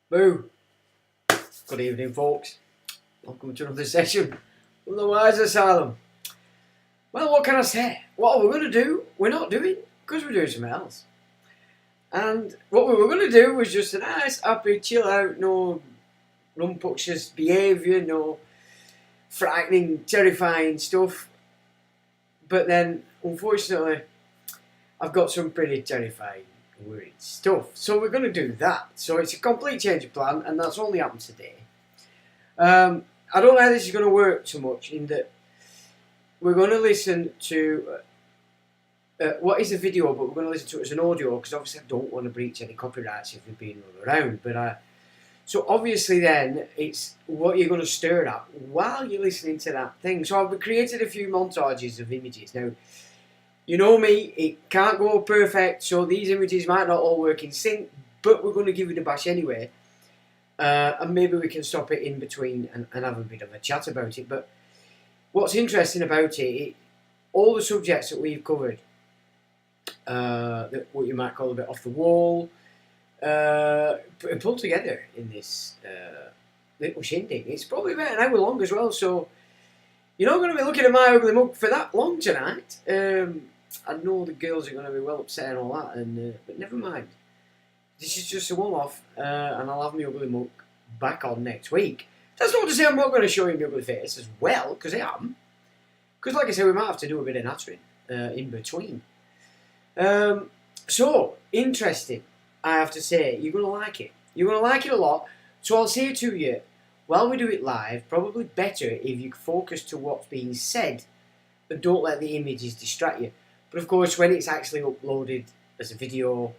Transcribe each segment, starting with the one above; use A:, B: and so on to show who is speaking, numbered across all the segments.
A: Boo! Good evening, folks. Welcome to another session from the Wise Asylum. Well, what can I say? What we're going to do, we're not doing, because we're doing something else. And what we were going to do was just a nice, happy, chill out, no rambunctious behaviour, no frightening, terrifying stuff. But then, unfortunately, I've got some pretty terrifying, weird stuff. So we're going to do that. So it's a complete change of plan, and that's only happened today. I don't know how this is going to work so much in that we're going to listen to what is a video, but we're going to listen to it as an audio because obviously I don't want to breach any copyrights if we've been run around. But so obviously then it's what you're going to stare at while you're listening to that thing. So I've created a few montages of images. Now, you know me, it can't go perfect, so these images might not all work in sync, but we're going to give it a bash anyway. And maybe we can stop it in between and have a bit of a chat about it. But what's interesting about it, all the subjects that we've covered, what you might call a bit off the wall, pulled together in this little shindig. It's probably about an hour long as well, so you're not going to be looking at my ugly mug for that long tonight. I know the girls are going to be well upset and all that, but never mind. This is just a one-off, and I'll have my ugly mug back on next week. That's not to say I'm not going to show you my ugly face as well, because I am. Because like I said, we might have to do a bit of nattering in between. So, interesting, I have to say. You're going to like it. You're going to like it a lot. So I'll say to you, while we do it live, probably better if you focus to what's being said and don't let the images distract you. But of course, when it's actually uploaded as a video,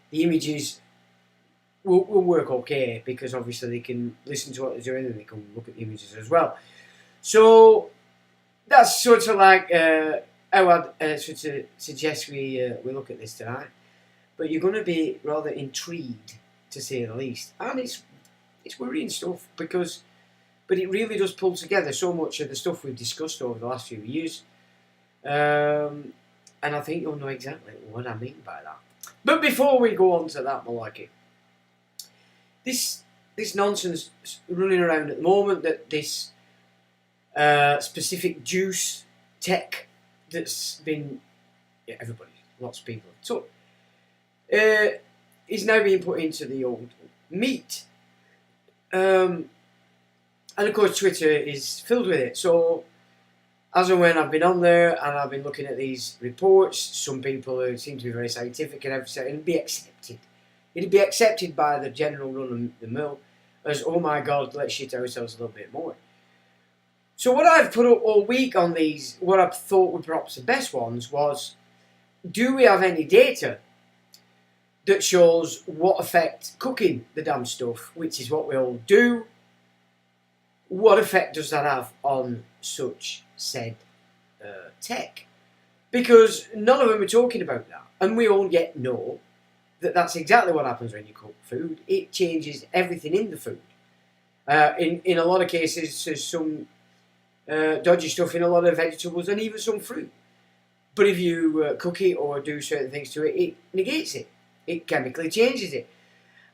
A: the images will work okay because obviously they can listen to what they're doing and they can look at the images as well. So that's sort of like how I'd sort of suggest we look at this tonight. But you're going to be rather intrigued, to say the least. And it's worrying stuff but it really does pull together so much of the stuff we've discussed over the last few years. And I think you'll know exactly what I mean by that. But before we go on to that, malarkey, this nonsense running around at the moment, that this specific juice tech that's been, everybody, lots of people have took, is now being put into the old meat. And of course Twitter is filled with it. So as and when I've been on there and I've been looking at these reports, some people who seem to be very scientific and everything, it'd be accepted. It'd be accepted by the general run of the mill as, oh my God, let's shit ourselves a little bit more. So what I've put up all week on these, what I thought were perhaps the best ones, was, do we have any data that shows what effect cooking the damn stuff, which is what we all do, what effect does that have on such said tech? Because none of them are talking about that, and we all yet know that that's exactly what happens when you cook food. It changes everything in the food, In a lot of cases, there's some dodgy stuff in a lot of vegetables and even some fruit. But if you cook it or do certain things to it, it negates it. It chemically changes it.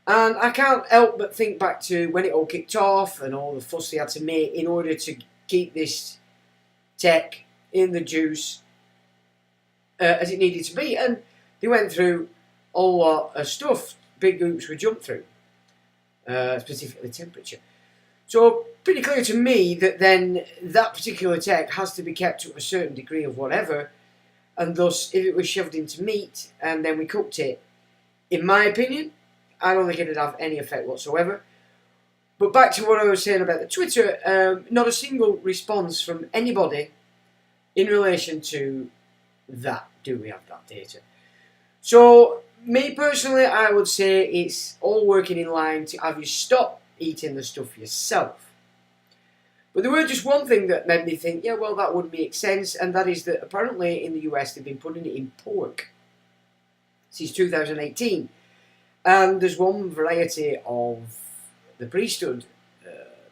A: And I can't help but think back to when it all kicked off and all the fuss they had to make in order to keep this tech in the juice as it needed to be. And they went through a lot of stuff. Big hoops were jumped through, specifically temperature. So pretty clear to me that then that particular tech has to be kept to a certain degree of whatever, and thus if it was shoved into meat and then we cooked it, in my opinion, I don't think it'd have any effect whatsoever. But back to what I was saying about the Twitter, not a single response from anybody in relation to that. Do we have that data? So, me personally, I would say it's all working in line to have you stop eating the stuff yourself. But there were just one thing that made me think, yeah, well, that would make sense, and that is that apparently in the US they've been putting it in pork since 2018. And there's one variety of the Priesthood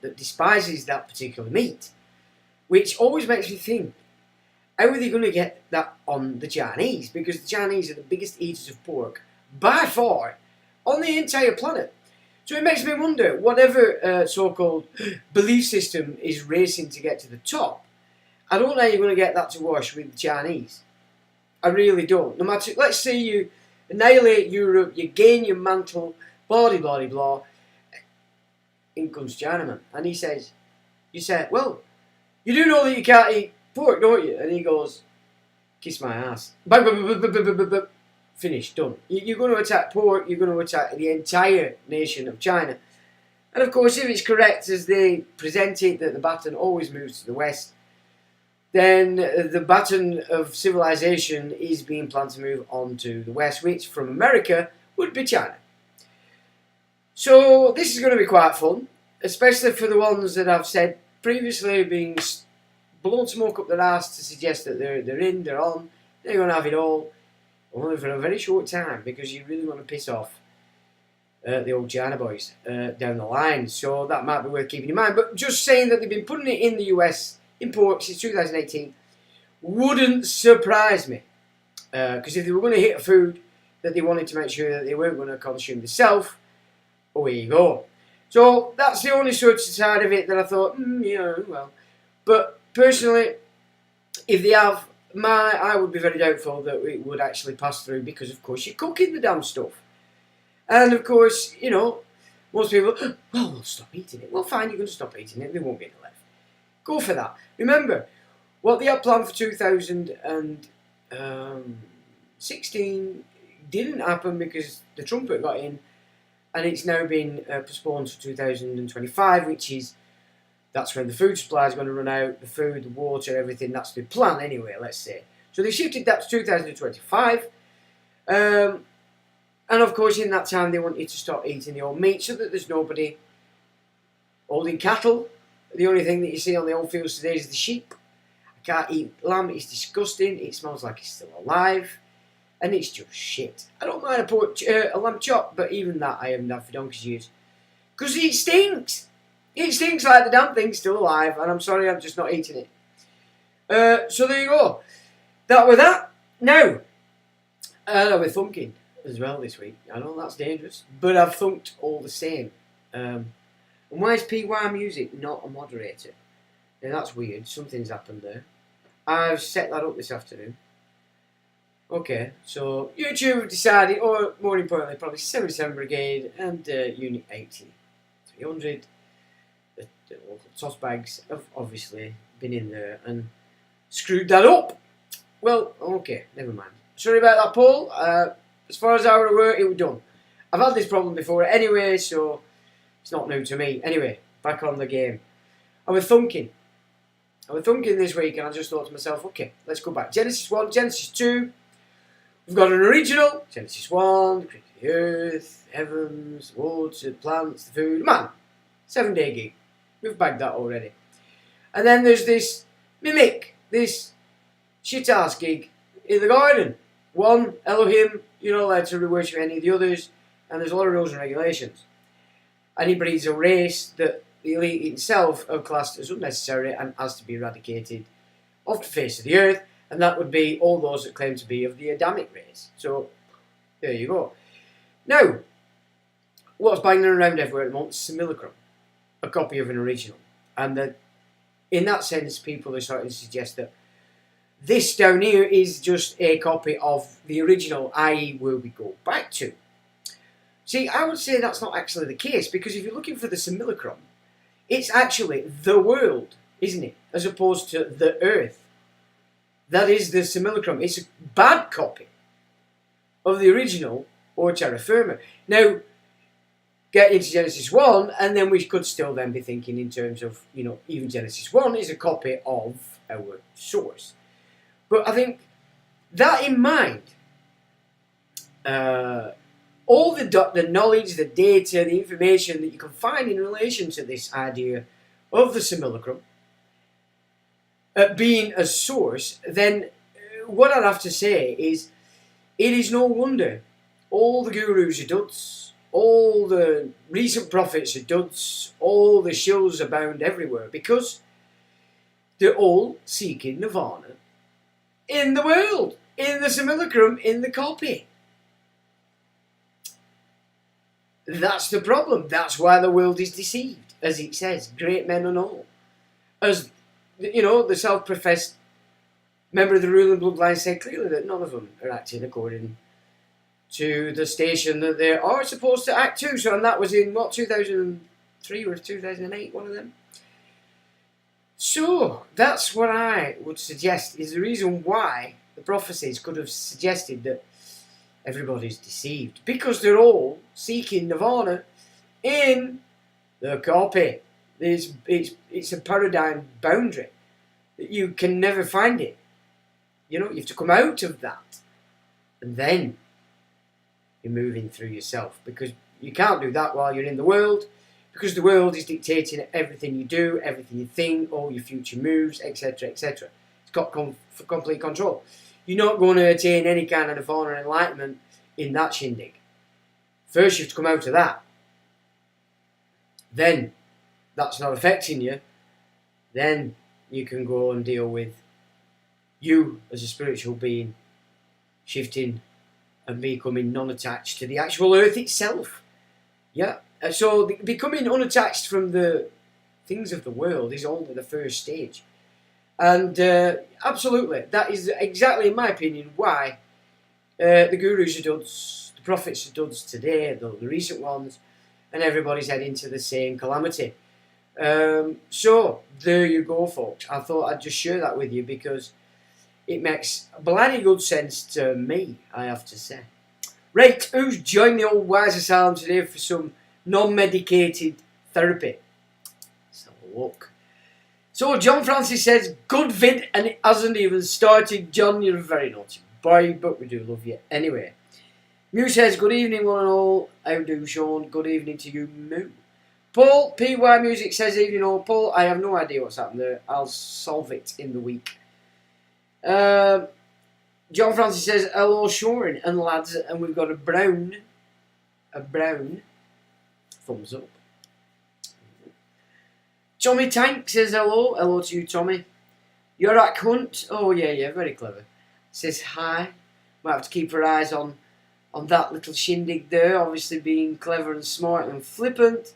A: that despises that particular meat, which always makes me think, how are they going to get that on the Chinese? Because the Chinese are the biggest eaters of pork by far on the entire planet. So it makes me wonder, whatever so-called belief system is racing to get to the top, I don't know how you're going to get that to wash with the Chinese. I really don't. No matter, let's say you annihilate Europe, you gain your mantle, blah, blah, blah, blah. In comes Chinaman, and he says, you say, well, you do know that you can't eat pork, don't you? And he goes, kiss my ass. Finished, done. You're going to attack pork, you're going to attack the entire nation of China. And of course, if it's correct as they present it, that the baton always moves to the west, then the baton of civilization is being planned to move on to the west, which from America would be China. So this is going to be quite fun, especially for the ones that I've said previously being blown smoke up their arse to suggest that they're in, they're on, they're going to have it all, only for a very short time, because you really want to piss off the old China boys down the line. So that might be worth keeping in mind. But just saying that they've been putting it in the US in pork since 2018 wouldn't surprise me, because if they were going to hit a food that they wanted to make sure that they weren't going to consume themselves, away you go. So that's the only sort of side of it that I thought, yeah, well. But personally, if they have, I would be very doubtful that it would actually pass through, because of course you're cooking the damn stuff. And of course, you know, most people, well, we'll stop eating it. Well, fine, you're going to stop eating it, there won't be any left. Go for that. Remember, what they had planned for 2016 didn't happen because the trumpet got in, and it's now been postponed to 2025, which is, that's when the food supply is going to run out, the food, the water, everything, that's the plan anyway, let's say. So they shifted that to 2025. And of course, in that time, they want you to stop eating the old meat so that there's nobody holding cattle. The only thing that you see on the old fields today is the sheep. I can't eat lamb, it's disgusting, it smells like it's still alive, and it's just shit. I don't mind a lamb chop, but even that I haven't had for donkey's years. Because it stinks! It stinks like the damn thing's still alive, and I'm sorry, I'm just not eating it. So there you go. That with that. Now, we're thunking as well this week. I know that's dangerous, but I've thunked all the same. And why is PY Music not a moderator? Now that's weird, something's happened there. I've set that up this afternoon. Okay, so YouTube have decided, or more importantly, probably 77 Brigade and Unit 80, 300. The local toss bags have obviously been in there and screwed that up. Well, okay, never mind. Sorry about that, Paul. As far as I were aware, it was done. I've had this problem before anyway, so it's not new to me. Anyway, back on the game. I was thunking this week, and I just thought to myself, okay, let's go back. Genesis 1, Genesis 2. We've got an original. Genesis 1, created the earth, heavens, woods, the plants, the food. Man, 7-day gig. We've bagged that already. And then there's this mimic, this shit-ass gig in the garden. One, Elohim, you're not allowed to worship any of the others, and there's a lot of rules and regulations. And he breeds a race that the elite itself are classed as unnecessary and has to be eradicated off the face of the earth, and that would be all those that claim to be of the Adamic race. So, there you go. Now, what's banging around everywhere at the moment is simulacrum, a copy of an original. And that, in that sense, people are starting to suggest that this down here is just a copy of the original, i.e. where we go back to. See, I would say that's not actually the case, because if you're looking for the simulacrum, it's actually the world, isn't it? As opposed to the earth. That is the simulacrum. It's a bad copy of the original or terra firma. Now, get into Genesis 1, and then we could still then be thinking in terms of, you know, even Genesis 1 is a copy of our source. But I think that in mind, all the knowledge, the data, the information that you can find in relation to this idea of the simulacrum being a source, then what I'd have to say is it is no wonder all the gurus are duds, all the recent prophets are duds, all the shills abound everywhere, because they're all seeking nirvana in the world, in the simulacrum, in the copy. That's the problem. That's why the world is deceived, as it says, great men and all. As, you know, the self-professed member of the ruling bloodline said clearly that none of them are acting according to the station that they are supposed to act to. So, and that was in, what, 2003 or 2008, one of them. So, that's what I would suggest is the reason why the prophecies could have suggested that everybody's deceived. Because they're all seeking nirvana in the copy. It's a paradigm boundary that you can never find it. You know, you have to come out of that. And then you're moving through yourself. Because you can't do that while you're in the world. Because the world is dictating everything you do, everything you think, all your future moves, etc., etc. It's got complete control. You're not going to attain any kind of nirvana or enlightenment in that shindig. First you have to come out of that. Then that's not affecting you. Then you can go and deal with you as a spiritual being shifting and becoming non-attached to the actual earth itself. Yeah. So becoming unattached from the things of the world is only the first stage. And absolutely, that is exactly, in my opinion, why the gurus are duds, the prophets are duds today, the recent ones, and everybody's heading to the same calamity. So, there you go, folks. I thought I'd just share that with you because it makes bloody good sense to me, I have to say. Right, who's joined the old Wise Asylum today for some non-medicated therapy? Let's have a look. So, John Francis says, good vid and it hasn't even started. John, you're a very naughty boy, but we do love you anyway. Mew says, good evening one and all. How do, Sean? Good evening to you, Mew. Paul, PY Music says, evening all. Paul, I have no idea what's happened there. I'll solve it in the week. John Francis says, hello, Sean and lads, and we've got a brown thumbs up. Tommy Tank says hello. Hello to you, Tommy. You're at Hunt. Oh, yeah, very clever. Says hi. Might have to keep our eyes on that little shindig there, obviously being clever and smart and flippant.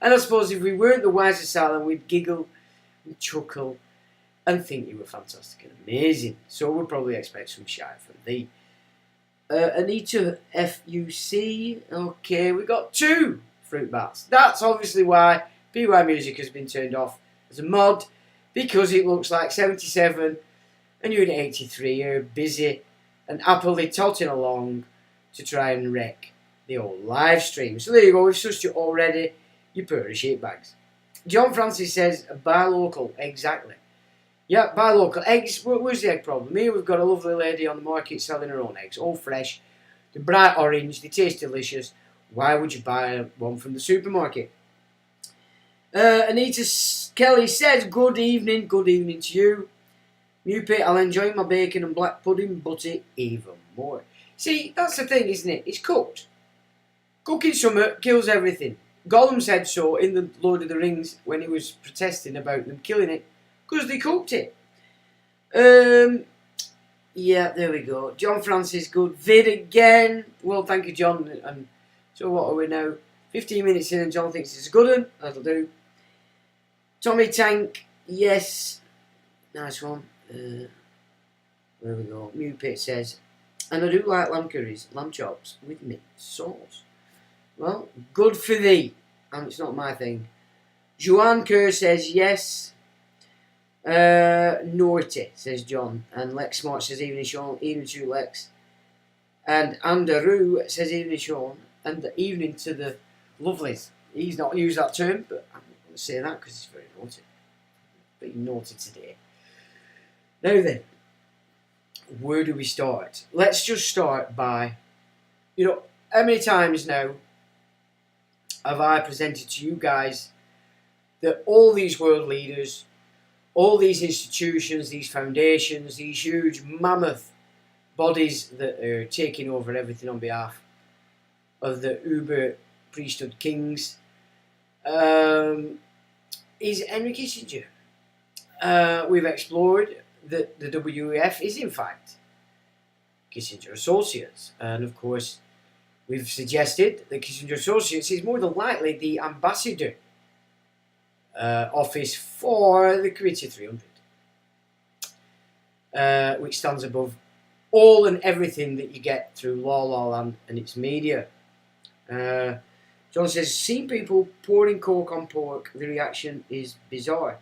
A: And I suppose if we weren't the Wise Asylum, we'd giggle and chuckle and think you were fantastic and amazing. So we'll probably expect some shite from thee. Anita FUC. Okay, we got 2 fruit bats. That's obviously why PY Music has been turned off as a mod, because it looks like 77 and you're in 83. You're busy and happily totting along to try and wreck the old live stream. So there you go, we've sussed you already, you pair of shitbags. John Francis says, buy local, exactly. Yeah, buy local. Eggs, where's the egg problem? Here we've got a lovely lady on the market selling her own eggs, all fresh. They're bright orange, they taste delicious. Why would you buy one from the supermarket? Anita Kelly says, good evening to you. Mupit, I'll enjoy my bacon and black pudding, but it even more. See, that's the thing, isn't it? It's cooked. Cooking summer kills everything. Gollum said so in the Lord of the Rings when he was protesting about them killing it because they cooked it. Yeah, there we go. John Francis, good vid again. Well, thank you, John. And so what are we now? 15 minutes in and John thinks it's a good one. That'll do. Tommy Tank, yes. Nice one. There we go. Mew Pit says, and I do like lamb curries, lamb chops with mint sauce. Well, good for thee. And it's not my thing. Joanne Kerr says yes. Naughty, says John. And Lex Smart says evening Sean. Evening to Lex. And Anderoo says evening Sean. And the evening to the lovelies. He's not used that term, but I'm not going to say that because it's very naughty. Very naughty today. Now then, where do we start? Let's just start by, how many times now have I presented to you guys that all these world leaders, all these institutions, these foundations, these huge mammoth bodies that are taking over everything on behalf of the Uber Priesthood kings, is Henry Kissinger. We've explored that the WEF is in fact Kissinger Associates, and of course we've suggested that Kissinger Associates is more than likely the ambassador office for the Committee 300, which stands above all and everything that you get through La La Land and its media. John says, seen people pouring coke on pork, the reaction is bizarre.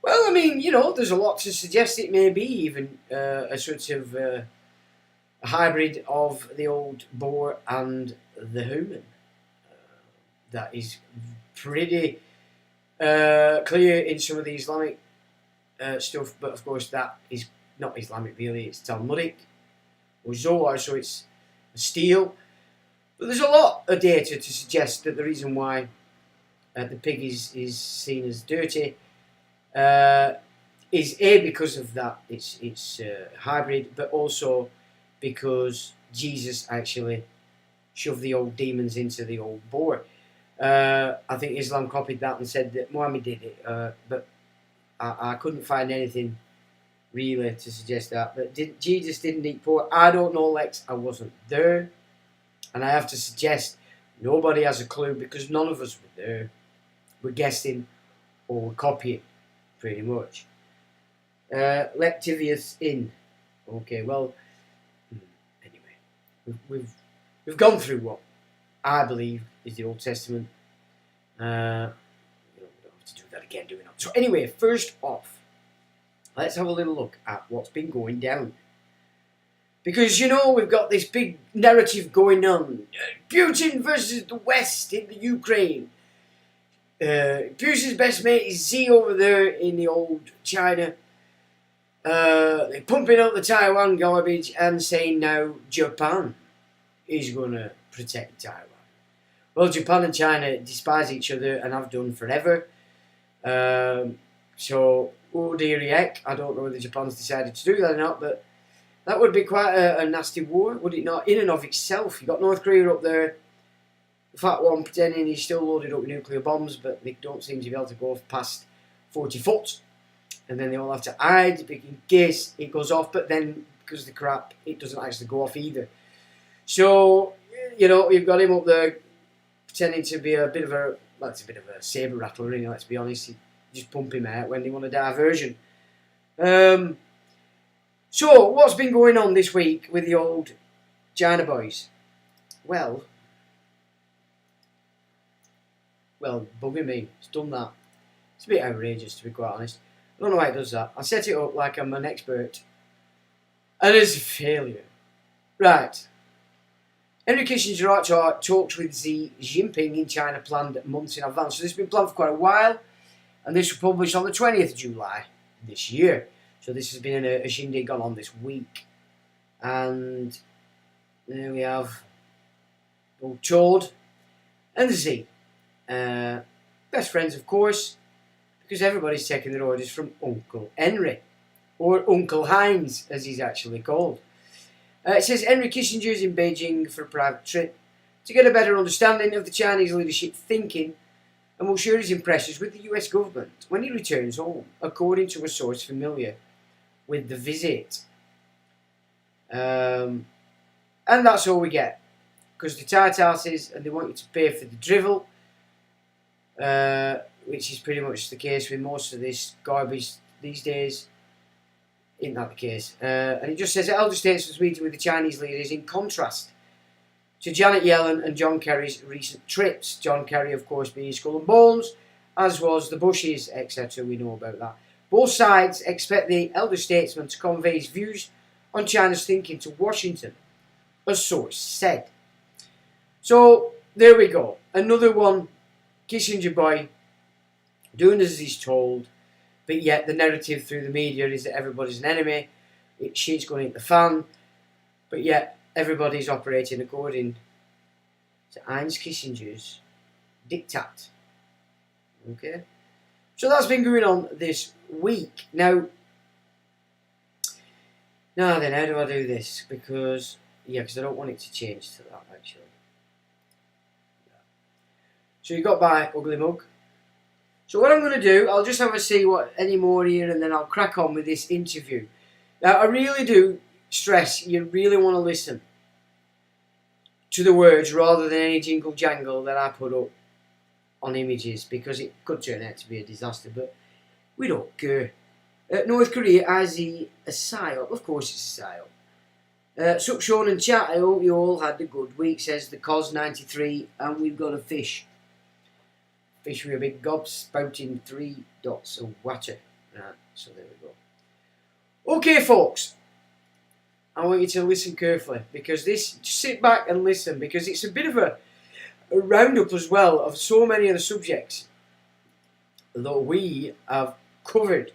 A: Well, I mean, there's a lot to suggest it may be even a sort of a hybrid of the old boar and the human. That is pretty clear in some of the Islamic stuff, but of course that is not Islamic really, it's Talmudic or Zohar, so it's steel. But there's a lot of data to suggest that the reason why the pig is seen as dirty is A, because of that, it's hybrid, but also because Jesus actually shoved the old demons into the old boar. I think Islam copied that and said that Muhammad did it, but I couldn't find anything really to suggest that. But Jesus didn't eat pork? I don't know, Lex. I wasn't there. And I have to suggest nobody has a clue because none of us were there. We're guessing or we're copying, pretty much. Lectivius in. Okay, well, anyway, we've gone through what I believe is the Old Testament. We don't have to do that again, do we not? So anyway, first off, let's have a little look at what's been going down. Because, we've got this big narrative going on. Putin versus the West in the Ukraine. Putin's best mate is Xi over there in the old China. They're pumping up the Taiwan garbage and saying now Japan is going to protect Taiwan. Well, Japan and China despise each other and have done forever. So, oh dear heck, I don't know whether Japan's decided to do that or not, but that would be quite a nasty war, would it not? In and of itself. You've got North Korea up there, the fat one pretending he's still loaded up with nuclear bombs, but they don't seem to be able to go past 40 foot. And then they all have to hide in case it goes off, but then, because of the crap, it doesn't actually go off either. So, you've got him up there pretending to be a bit of a saber rattler, really, let's be honest. You just pump him out when they want a diversion. So, what's been going on this week with the old China boys? Well, bugging me. It's done that. It's a bit outrageous, to be quite honest. I don't know why it does that. I set it up like I'm an expert. And it's a failure. Right. Henry Kissinger talks with Xi Jinping in China planned months in advance. So this has been planned for quite a while. And this was published on the 20th of July this year. So this has been a shindig gone on this week. And there we have old Chode and Xi. Best friends, of course, because everybody's taking their orders from Uncle Henry, or Uncle Heinz, as he's actually called. It says Henry Kissinger is in Beijing for a private trip to get a better understanding of the Chinese leadership thinking and will share his impressions with the US government when he returns home, according to a source familiar with the visit. And that's all we get, because the tight asses and they want you to pay for the drivel, which is pretty much the case with most of this garbage these days. Isn't that the case? And it just says that elder statesman's meeting with the Chinese leaders in contrast to Janet Yellen and John Kerry's recent trips. John Kerry, of course, being Skull and Bones, as was the Bushes, etc. We know about that. Both sides expect the elder statesman to convey his views on China's thinking to Washington, a source said. So, there we go. Another one, Kissinger boy, doing as he's told, but yet the narrative through the media is that everybody's an enemy, shit's going into the fan, but yet everybody's operating according to Heinz Kissinger's diktat. Okay? So that's been going on this week. Now then, how do I do this? Because I don't want it to change to that, actually. So you got by Ugly Mug. So what I'm going to do, I'll just have a see what any more here, and then I'll crack on with this interview. Now, I really do stress you really want to listen to the words rather than any jingle jangle that I put up on images, because it could turn out to be a disaster, but we don't care. North Korea has a psyop. Of course it's a psyop. Sup Sean and chat, I hope you all had a good week, says the COS93, and we've got a fish. Fish with a big gob spouting 3 dots of water. Right, so there we go. Okay, folks. I want you to listen carefully, because just sit back and listen, because it's a bit of a roundup as well of so many of the subjects that we have covered.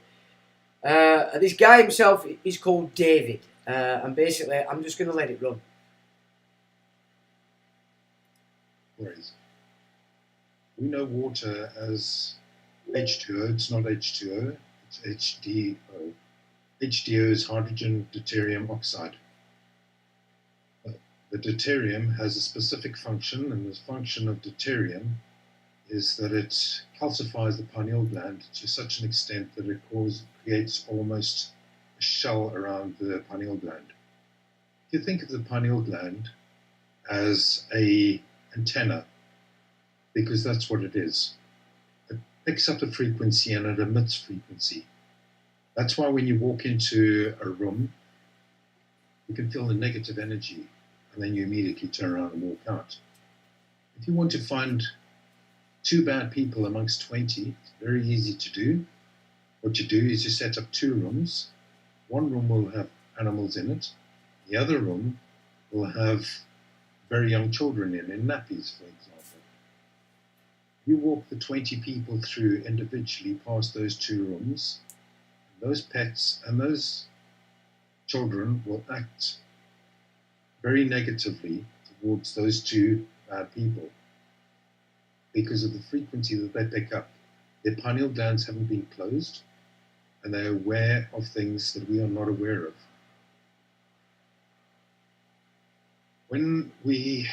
A: This guy himself is called David, and basically I'm just going to let it run.
B: Worries. We know water as H2O. It's not H2O, it's HDO. HDO is hydrogen deuterium oxide. The deuterium has a specific function, and the function of deuterium is that it calcifies the pineal gland to such an extent that it creates almost a shell around the pineal gland. If you think of the pineal gland as an antenna, because that's what it is. It picks up a frequency and it emits frequency. That's why when you walk into a room, you can feel the negative energy, and then you immediately turn around and walk out. If you want to find 2 bad people amongst 20, it's very easy to do. What you do is you set up 2 rooms. One room will have animals in it. The other room will have very young children in nappies, for example. You walk the 20 people through individually past those 2 rooms. Those pets and those children will act very negatively towards those 2 bad people because of the frequency that they pick up. Their pineal glands haven't been closed, and they're aware of things that we are not aware of. When we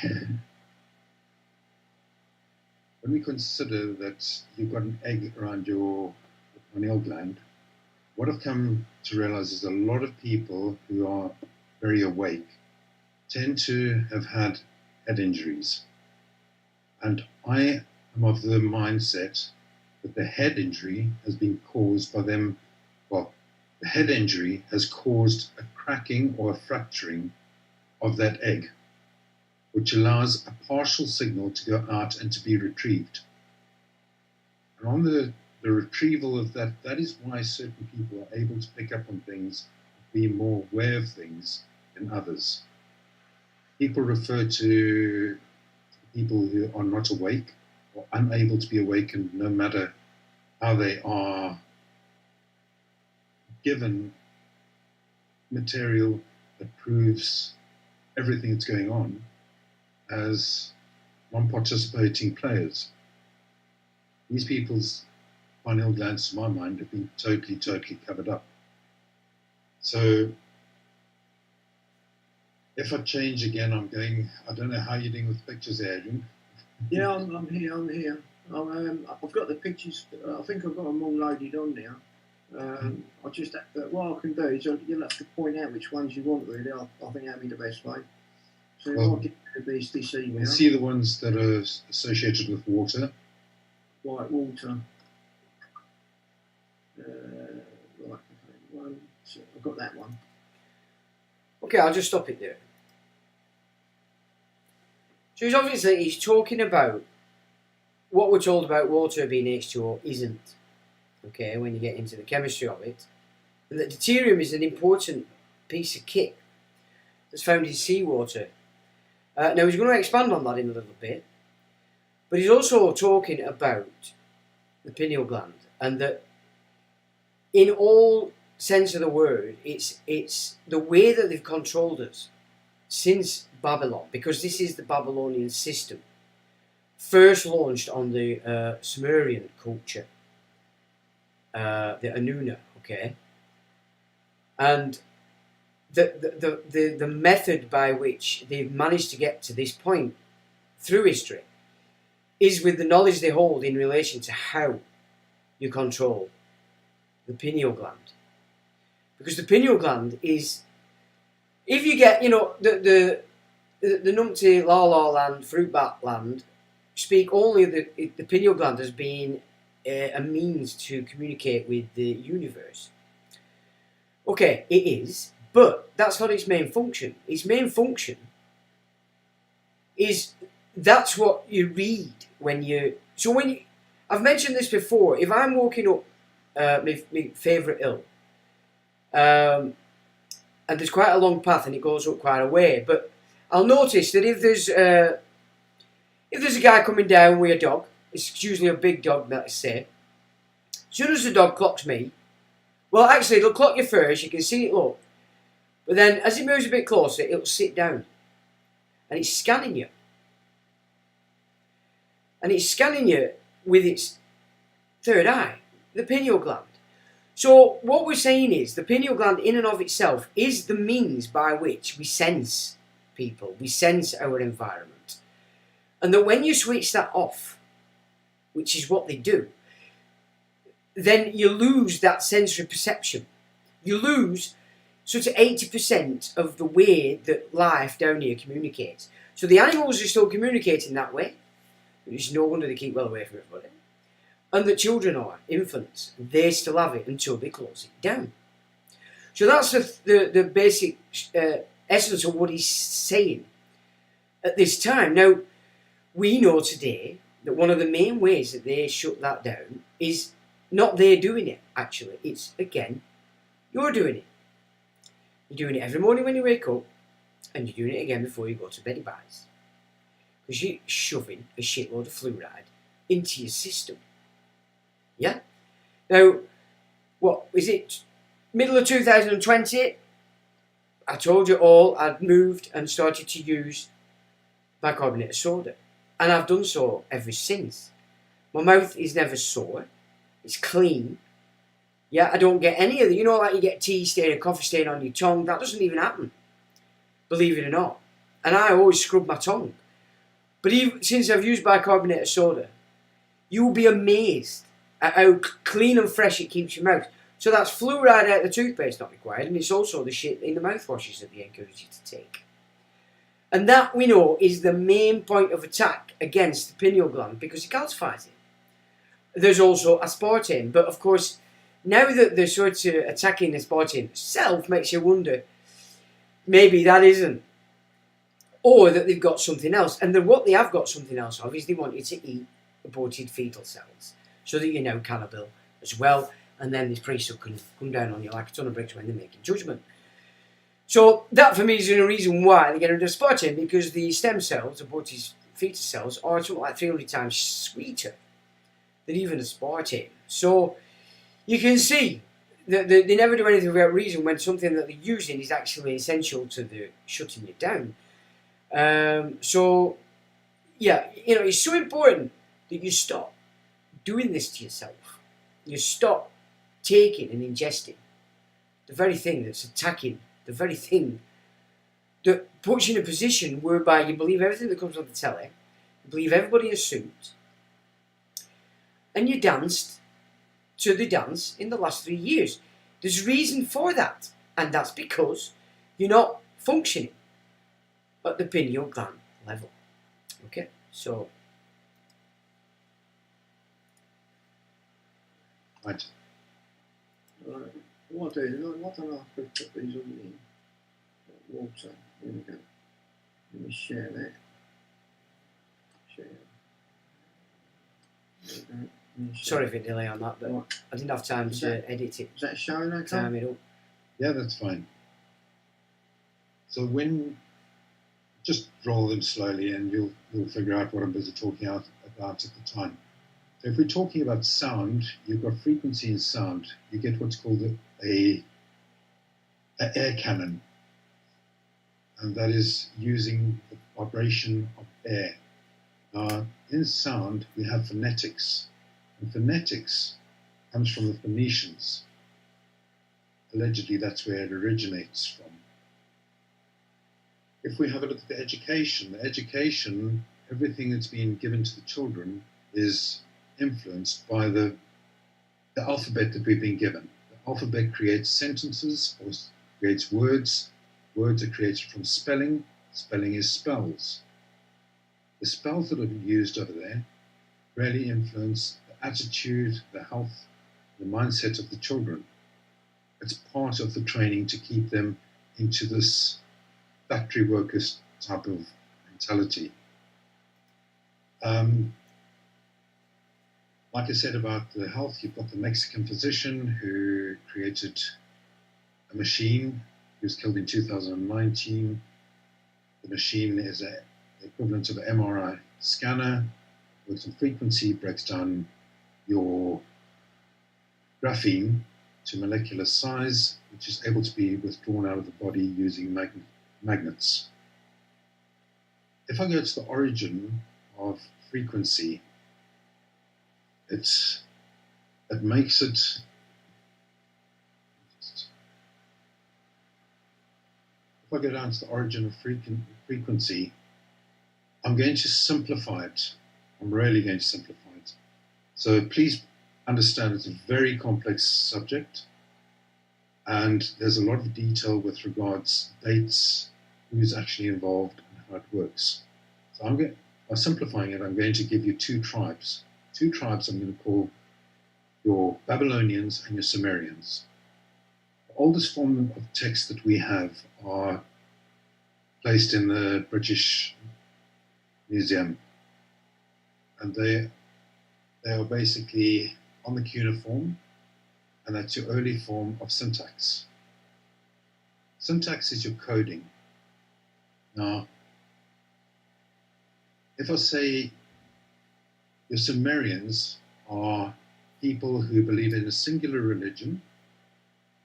B: consider that you've got an egg around your pineal gland, what I've come to realize is a lot of people who are very awake tend to have had head injuries. And I am of the mindset that the head injury has been caused by them, the head injury has caused a cracking or a fracturing of that egg, which allows a partial signal to go out and to be retrieved. And on the retrieval of that is why certain people are able to pick up on things, be more aware of things than others. People refer to people who are not awake or unable to be awakened, no matter how they are given material that proves everything that's going on, as non-participating players. These people's pineal glands, to my mind, have been totally covered up. So If I change again, I'm going. I don't know how you're doing with pictures, Adrian.
C: Yeah, I'm here. I've got the pictures. I think I've got them all loaded on now. I just have to, what I can do is you'll have to point out which ones you want. Really, I think that'd be the best way. So
B: Well,
C: I'll get rid of this email.
B: We'll see the ones that are associated with water.
C: White water. Right, okay, one. So I've got that one.
A: Okay, I'll just stop it there. So he's talking about what we're told about water being H2O isn't. Okay, when you get into the chemistry of it. And that deuterium is an important piece of kit that's found in seawater. Now he's going to expand on that in a little bit. But he's also talking about the pineal gland, and that in all sense of the word, it's the way that they've controlled us since Babylon, because this is the Babylonian system, first launched on the Sumerian culture, the Anuna, okay, and the method by which they've managed to get to this point through history is with the knowledge they hold in relation to how you control the pineal gland. Because the pineal gland is, if you get, the numpty, la la land, fruit bat land, speak only of the pineal gland as being a means to communicate with the universe. Okay, it is, but that's not its main function. Its main function is, that's what you read when you... So when you... I've mentioned this before. If I'm walking up my favourite hill, and there's quite a long path and it goes up quite a way, but I'll notice that if there's a guy coming down with a dog, it's usually a big dog, let's say, as soon as the dog clocks me, well, actually, it'll clock you first, you can see it look, but then as it moves a bit closer, it'll sit down, and it's scanning you. And it's scanning you with its third eye, the pineal gland. So what we're saying is the pineal gland in and of itself is the means by which we sense people, we sense our environment. And that when you switch that off, which is what they do, then you lose that sensory perception. You lose sort of 80% of the way that life down here communicates. So the animals are still communicating that way. It's no wonder they keep well away from everybody. And the children are, infants, they still have it until they close it down. So that's the basic essence of what he's saying at this time. Now, we know today that one of the main ways that they shut that down is not they doing it, actually. It's, again, you're doing it. You're doing it every morning when you wake up, and you're doing it again before you go to bed, guys. Because you're shoving a shitload of fluoride into your system. Yeah? Now, what is it? Middle of 2020, I told you all I'd moved and started to use bicarbonate of soda. And I've done so ever since. My mouth is never sore. It's clean. Yeah, I don't get any of the, like you get tea stain or coffee stain on your tongue. That doesn't even happen. Believe it or not. And I always scrub my tongue. But even since I've used bicarbonate of soda, you will be amazed at how clean and fresh it keeps your mouth. So that's fluoride out of the toothpaste not required, and it's also the shit in the mouthwashes that they encourage you to take. And that, we know, is the main point of attack against the pineal gland, because it calcifies it. There's also aspartame, but of course, now that they're sort of attacking aspartame itself, makes you wonder, maybe that isn't. Or that they've got something else. And then what they have got something else of is they want you to eat aborted fetal cells, so that you're now cannibal as well, and then this priesthood can come down on you like a ton of bricks when they're making judgment. So that for me is a reason why they get rid of aspartame, because the stem cells, aborted fetus cells, are something like 300 times sweeter than even aspartame. So you can see that they never do anything without reason when something that they're using is actually essential to the shutting you down. So yeah, it's so important that you stop doing this to yourself. You stop taking and ingesting the very thing that's attacking, the very thing that puts you in a position whereby you believe everything that comes on the telly, you believe everybody in a suit, and you danced to the dance in the last 3 years. There's reason for that, and that's because you're not functioning at the pineal gland level. Okay, so
B: Right.
C: Right. What do I put these all in? Water. Here we go. Let me share that. Share. There we go.
A: sorry for the delay on that, but
C: Right.
A: I didn't have time to edit it.
C: Is that showing okay?
A: Time it up.
B: Yeah, that's fine. So when just roll them slowly, and you'll figure out what I'm busy talking about at the time. So if we're talking about sound, you've got frequency and sound. You get what's called a air cannon, and that is using the vibration of air. In sound, we have phonetics, and phonetics comes from the Phoenicians. Allegedly, that's where it originates from. If we have a look at the education, everything that's been given to the children is influenced by the alphabet that we've been given. The alphabet creates sentences or creates words. Words are created from spelling. Spelling is spells. The spells that are used over there really influence the attitude, the health, the mindset of the children. It's part of the training to keep them into this factory workers type of mentality. Like I said about the health, you've got the Mexican physician who created a machine. He was killed in 2019. The machine is the equivalent of an MRI scanner, works on frequency, breaks down your graphene to molecular size, which is able to be withdrawn out of the body using magnets. If I go to the origin of frequency, it makes it. If I go down to the origin of frequency, I'm going to simplify it. I'm really going to simplify it. So please understand it's a very complex subject, and there's a lot of detail with regards dates, who's actually involved, and how it works. So by simplifying it, I'm going to give you two tribes. Two tribes I'm going to call your Babylonians and your Sumerians. The oldest form of text that we have are placed in the British Museum, and they are basically on the cuneiform, and that's your early form of syntax. Syntax is your coding. Now, if I say your Sumerians are people who believe in a singular religion,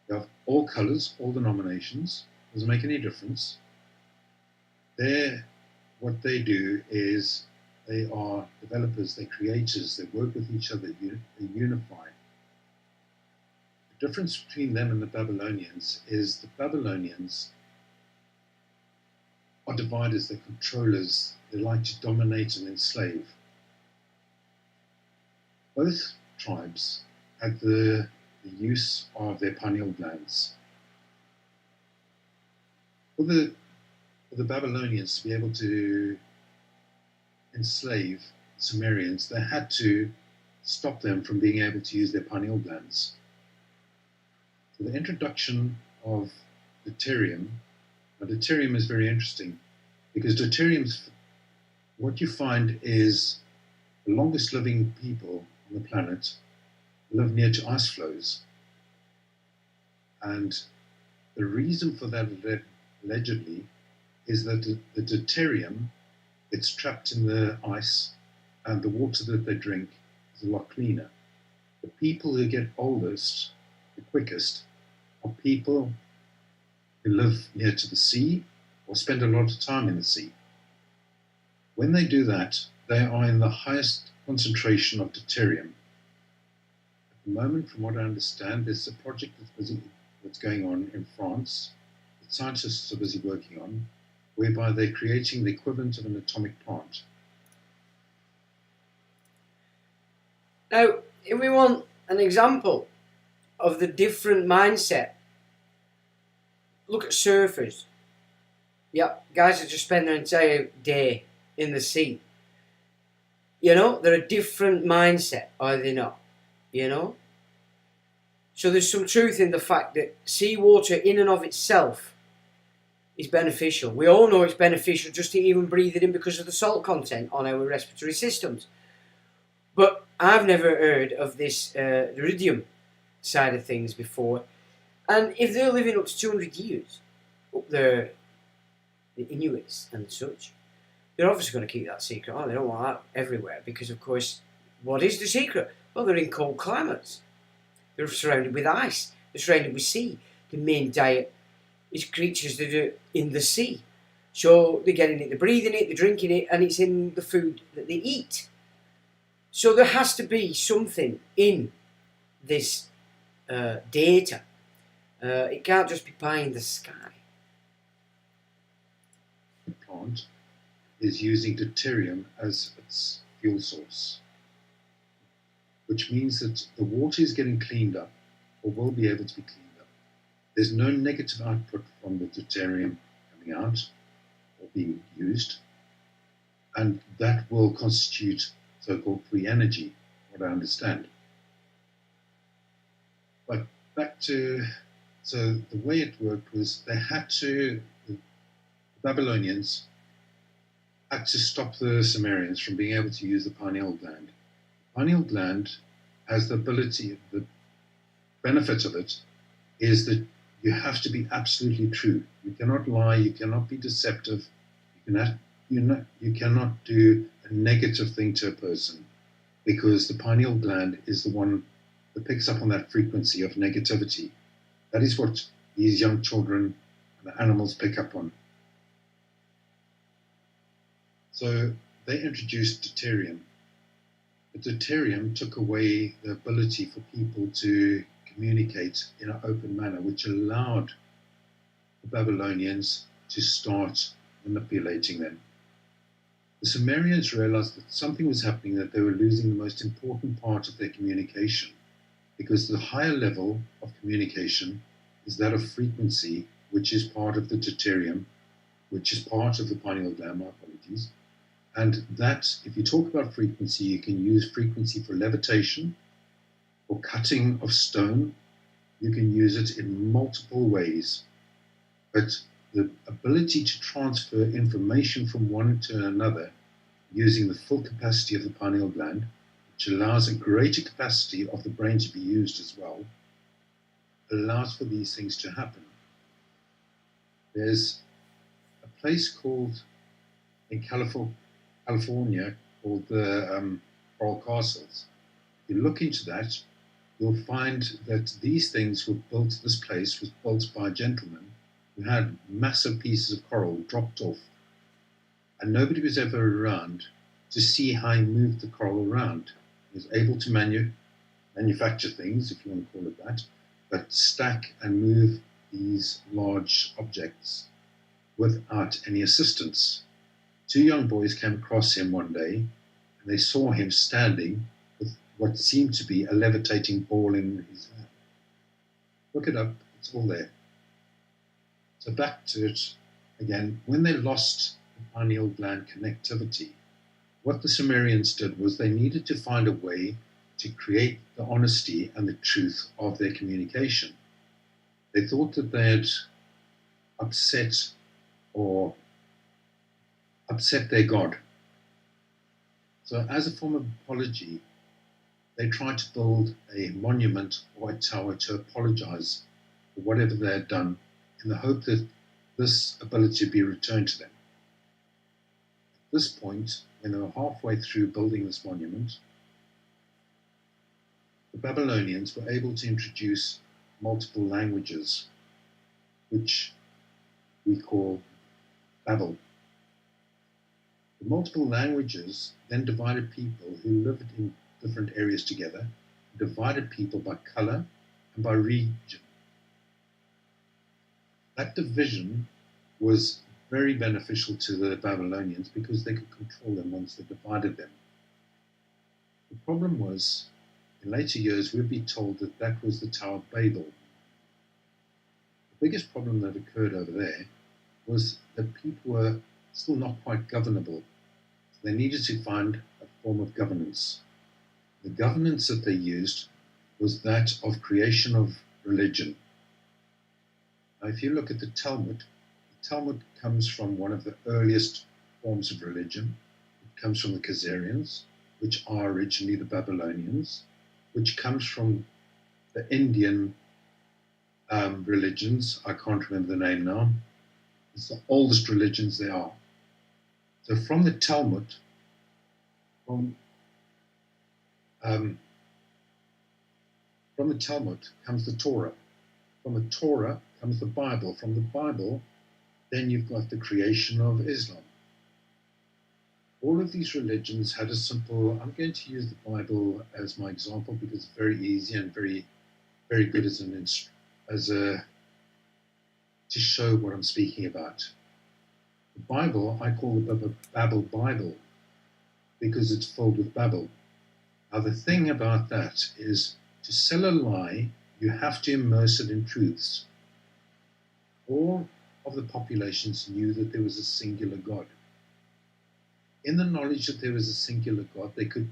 B: they have all colors, all denominations, doesn't make any difference. What they do is they are developers, they're creators, they work with each other, they unify. The difference between them and the Babylonians is the Babylonians are dividers, they're controllers, they like to dominate and enslave. Both tribes had the use of their pineal glands. For the Babylonians to be able to enslave the Sumerians, they had to stop them from being able to use their pineal glands. So the introduction of deuterium, now deuterium is very interesting because what you find is the longest living people on the planet live near to ice flows. And the reason for that allegedly is that the deuterium gets trapped in the ice, and the water that they drink is a lot cleaner. The people who get oldest, the quickest, are people who live near to the sea or spend a lot of time in the sea. When they do that, they are in the highest concentration of deuterium. At the moment, from what I understand, there's a project that's going on in France that scientists are busy working on, whereby they're creating the equivalent of an atomic part.
A: Now, if we want an example of the different mindset, look at surfers. Yeah, guys that just spend their entire day in the sea. You know, they're a different mindset, are they not? You know? So there's some truth in the fact that seawater in and of itself is beneficial. We all know it's beneficial just to even breathe it in because of the salt content on our respiratory systems. But I've never heard of this iridium side of things before. And if they're living up to 200 years, up there, the Inuits and such, they're obviously going to keep that secret on. They don't want that everywhere because, of course, what is the secret? Well, they're in cold climates. They're surrounded with ice. They're surrounded with sea. The main diet is creatures that are in the sea. So they're getting it, they're breathing it, they're drinking it, and it's in the food that they eat. So there has to be something in this data. It can't just be pie in the sky.
B: The plant is using deuterium as its fuel source, which means that the water is getting cleaned up, or will be able to be cleaned up. There's no negative output from the deuterium coming out or being used, and that will constitute so-called free energy, what I understand. But back to, so the way it worked was the Babylonians had to stop the Sumerians from being able to use the pineal gland. The pineal gland has the ability, the benefit of it is that you have to be absolutely true. You cannot lie, you cannot be deceptive, you cannot do a negative thing to a person, because the pineal gland is the one that picks up on that frequency of negativity. That is what these young children and the animals pick up on. So they introduced deuterium. The deuterium took away the ability for people to communicate in an open manner, which allowed the Babylonians to start manipulating them. The Sumerians realized that something was happening, that they were losing the most important part of their communication, because the higher level of communication is that of frequency, which is part of the deuterium, which is part of the pineal gland, my apologies. And that, if you talk about frequency, you can use frequency for levitation, for cutting of stone. You can use it in multiple ways. But the ability to transfer information from one to another using the full capacity of the pineal gland, which allows a greater capacity of the brain to be used as well, allows for these things to happen. There's a place called, in California, called the Coral Castles. If you look into that, you'll find that these things were built, this place was built by a gentleman who had massive pieces of coral dropped off, and nobody was ever around to see how he moved the coral around. He was able to manufacture things, if you want to call it that, but stack and move these large objects without any assistance. Two young boys came across him one day, and they saw him standing with what seemed to be a levitating ball in his hand. Look it up, it's all there. So back to it again, when they lost the pineal gland connectivity, what the Sumerians did was they needed to find a way to create the honesty and the truth of their communication. They thought that they had upset their God. So as a form of apology, they tried to build a monument or a tower to apologize for whatever they had done, in the hope that this ability would be returned to them. At this point, when they were halfway through building this monument, the Babylonians were able to introduce multiple languages, which we call Babel. The multiple languages then divided people who lived in different areas together, divided people by color and by region. That division was very beneficial to the Babylonians because they could control them once they divided them. The problem was, in later years, we'd be told that that was the Tower of Babel. The biggest problem that occurred over there was that people were still not quite governable. So they needed to find a form of governance. The governance that they used was that of creation of religion. Now, if you look at the Talmud comes from one of the earliest forms of religion. It comes from the Khazarians, which are originally the Babylonians, which comes from the Indian religions. I can't remember the name now. It's the oldest religions there are. So from the Talmud, from the Talmud comes the Torah. From the Torah comes the Bible. From the Bible, then you've got the creation of Islam. All of these religions had a simple, I'm going to use the Bible as my example because it's very easy and very, very good to show what I'm speaking about. The Bible, I call the Bible because it's filled with Babel. Now the thing about that is, to sell a lie, you have to immerse it in truths. All of the populations knew that there was a singular God. In the knowledge that there was a singular God, they could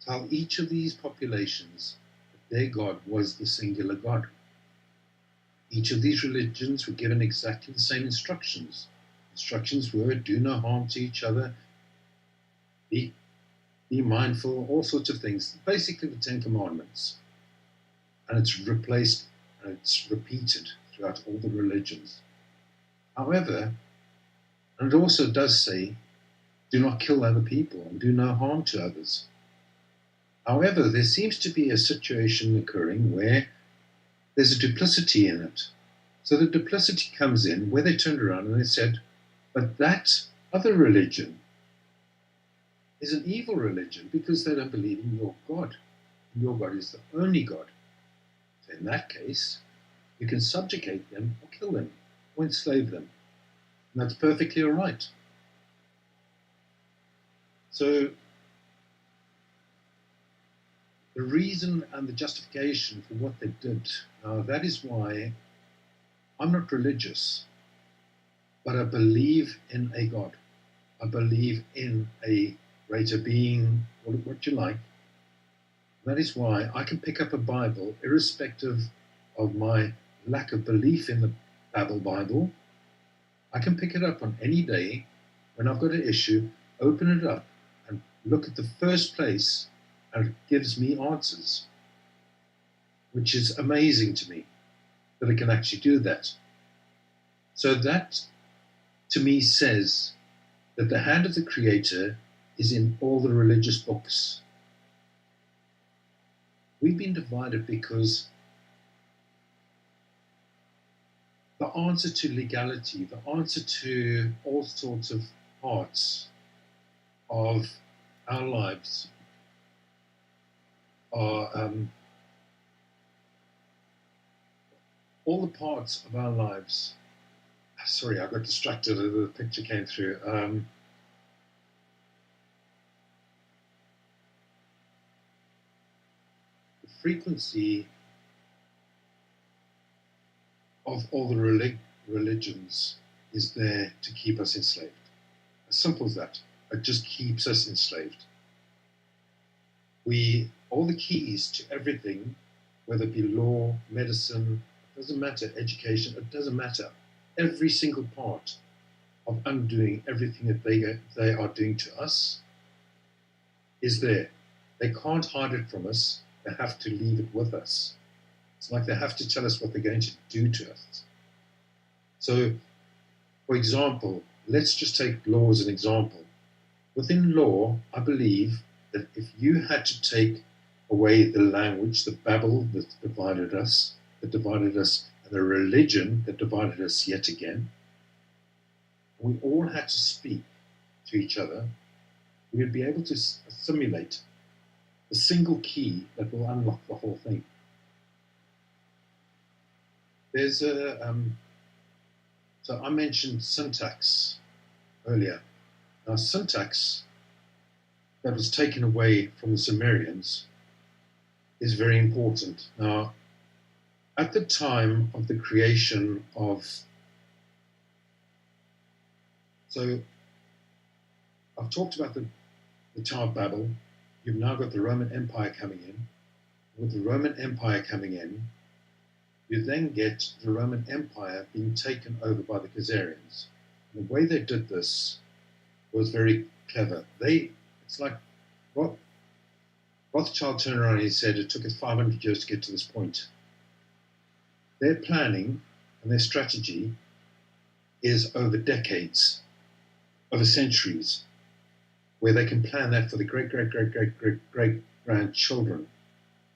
B: tell each of these populations that their God was the singular God. Each of these religions were given exactly the same instructions. Instructions were, do no harm to each other, be mindful, all sorts of things. Basically the 10 Commandments. And it's replaced and it's repeated throughout all the religions. However, and it also does say, do not kill other people and do no harm to others. However, there seems to be a situation occurring where there's a duplicity in it. So the duplicity comes in where they turned around and they said, but that other religion is an evil religion because they don't believe in your God. Your God is the only God. So in that case, you can subjugate them or kill them or enslave them. And that's perfectly all right. So the reason and the justification for what they did, that is why I'm not religious, but I believe in a God. I believe in a greater being, call it what you like. That is why I can pick up a Bible, irrespective of my lack of belief in the Bible. I can pick it up on any day when I've got an issue, open it up and look at the first place, and it gives me answers, which is amazing to me that it can actually do that. So that, to me, says that the hand of the Creator is in all the religious books. We've been divided because the answer to legality, the answer to all sorts of parts of our lives are all the parts of our lives. Sorry, I got distracted as the picture came through. The frequency of all the religions is there to keep us enslaved. As simple as that. It just keeps us enslaved. All the keys to everything, whether it be law, medicine, it doesn't matter, education, it doesn't matter. Every single part of undoing everything that they are doing to us is there. They can't hide it from us. They have to leave it with us. It's like they have to tell us what they're going to do to us. So, for example, let's just take law as an example. Within law, I believe that if you had to take away the language, the Babel that divided us, and the religion that divided us yet again, we all had to speak to each other, we would be able to assimilate a single key that will unlock the whole thing. There's So I mentioned syntax earlier. Now, syntax that was taken away from the Sumerians is very important. Now, at the time of the creation of, so I've talked about the Tower of Babel. You've now got the Roman Empire coming in. With the Roman Empire coming in, you then get the Roman Empire being taken over by the Khazarians. And the way they did this was very clever. It's like Rothschild turned around and he said it took us 500 years to get to this point. Their planning and their strategy is over decades, over centuries, where they can plan that for the great-great-great-great-great-grandchildren.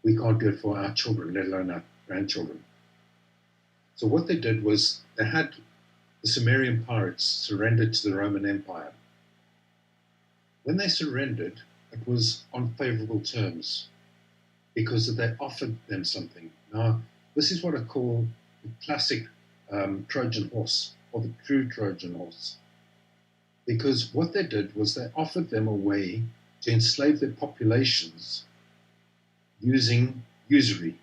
B: We can't do it for our children, let alone our grandchildren. So what they did was they had the Sumerian pirates surrender to the Roman Empire. When they surrendered, it was on favorable terms because they offered them something. Now, this is what I call the classic Trojan horse, or the true Trojan horse. Because what they did was they offered them a way to enslave their populations using usury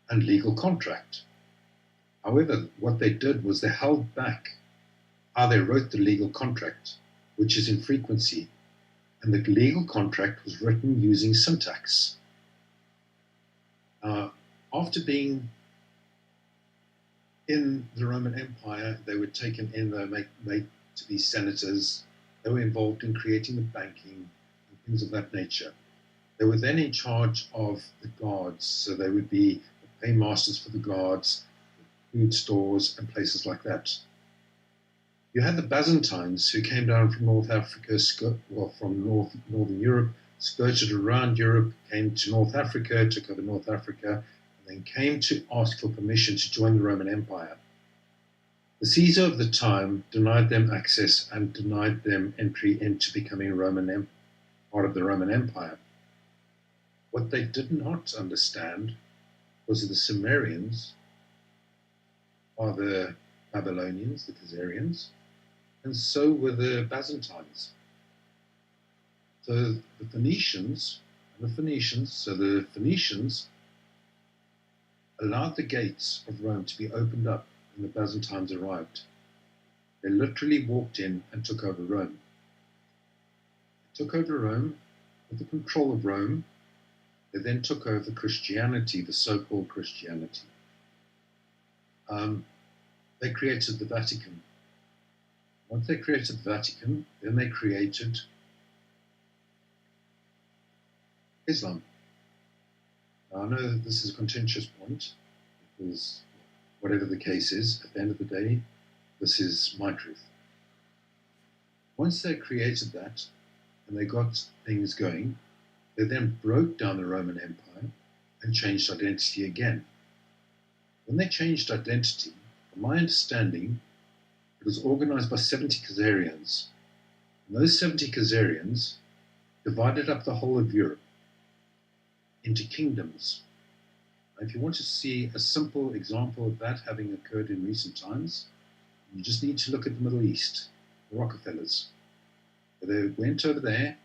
B: and legal contract. However, what they did was they held back how they wrote the legal contract, which is in frequency, and the legal contract was written using syntax. After being in the Roman Empire, they were taken in, they were made to be senators. They were involved in creating the banking and things of that nature. They were then in charge of the guards, so they would be the paymasters for the guards, food stores, and places like that. You had the Byzantines who came down from North Africa, from Northern Europe, skirted around Europe, came to North Africa, took over North Africa, and then came to ask for permission to join the Roman Empire. The Caesar of the time denied them access and denied them entry into becoming part of the Roman Empire. What they did not understand was that the Sumerians are the Babylonians, the Khazarians, and so were the Byzantines. So the Phoenicians allowed the gates of Rome to be opened up when the Byzantines arrived. They literally walked in and took over Rome. They took over Rome with the control of Rome. They then took over Christianity, the so-called Christianity. They created the Vatican. Once they created the Vatican, then they created Islam. Now, I know that this is a contentious point, because whatever the case is, at the end of the day, this is my truth. Once they created that, and they got things going, they then broke down the Roman Empire and changed identity again. When they changed identity, from my understanding, it was organized by 70 Khazarians. And those 70 Khazarians divided up the whole of Europe into kingdoms. Now, if you want to see a simple example of that having occurred in recent times, you just need to look at the Middle East, the Rockefellers. So they went over there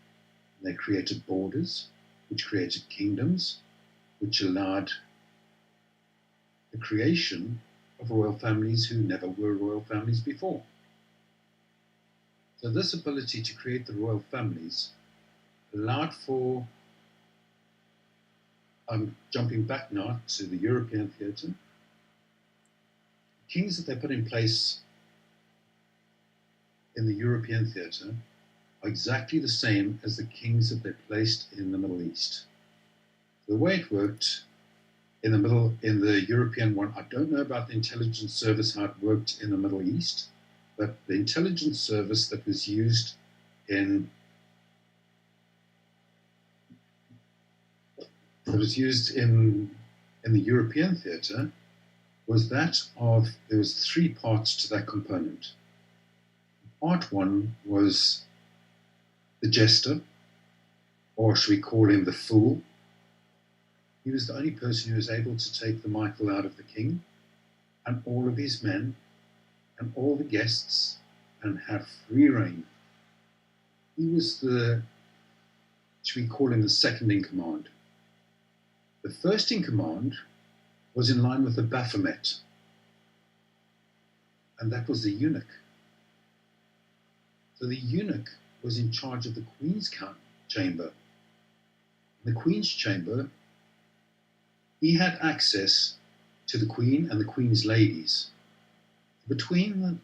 B: and they created borders, which created kingdoms, which allowed the creation of royal families who never were royal families before. So this ability to create the royal families allowed for, I'm jumping back now to the European theatre, kings that they put in place in the European theatre are exactly the same as the kings that they placed in the Middle East. The way it worked in the European one, I don't know about the intelligence service, how it worked in the Middle East, but the intelligence service that was used in the European theatre was that of, there was 3 parts to that component. Part 1 was the jester, or should we call him the fool. He was the only person who was able to take the Michael out of the king and all of his men and all the guests and have free reign. He was should we call him the second in command. The first in command was in line with the Baphomet, and that was the eunuch. So the eunuch was in charge of the Queen's chamber. The Queen's chamber, he had access to the Queen and the Queen's ladies. Between the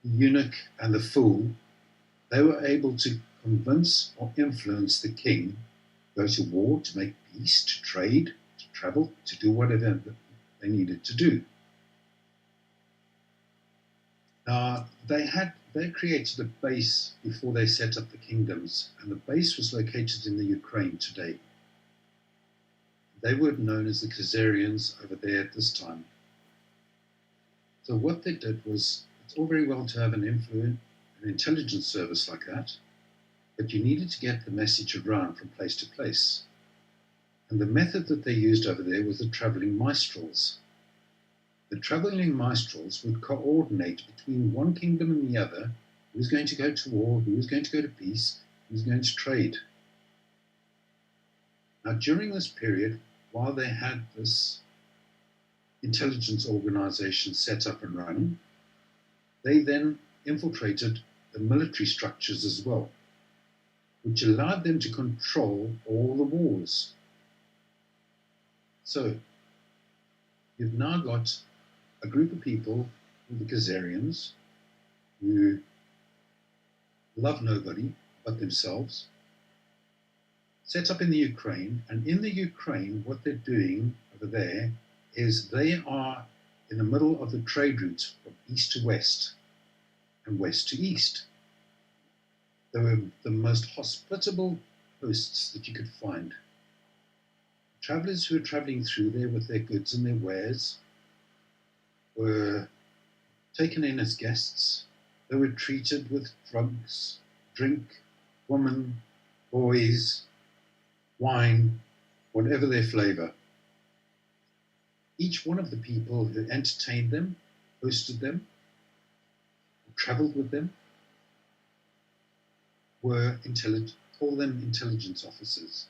B: eunuch and the fool, they were able to convince or influence the king to go to war, to make peace, to trade, to travel, to do whatever they needed to do. Now, they created a base before they set up the kingdoms, and the base was located in the Ukraine today. They were known as the Khazarians over there at this time. So what they did was, it's all very well to have an intelligence service like that, but you needed to get the message around from place to place. And the method that they used over there was the traveling minstrels. The traveling minstrels would coordinate between one kingdom and the other, who was going to go to war, who was going to go to peace, who was going to trade. Now, during this period, while they had this intelligence organization set up and running, they then infiltrated the military structures as well, which allowed them to control all the wars. So, you've now got a group of people, the Khazarians, who love nobody but themselves, set up in the Ukraine, and in the Ukraine, what they're doing over there is they are in the middle of the trade routes from east to west and west to east. They were the most hospitable hosts that you could find. Travelers who were traveling through there with their goods and their wares were taken in as guests. They were treated with drugs, drink, women, boys, wine, whatever their flavor. Each one of the people who entertained them, hosted them, traveled with them, were call them intelligence officers.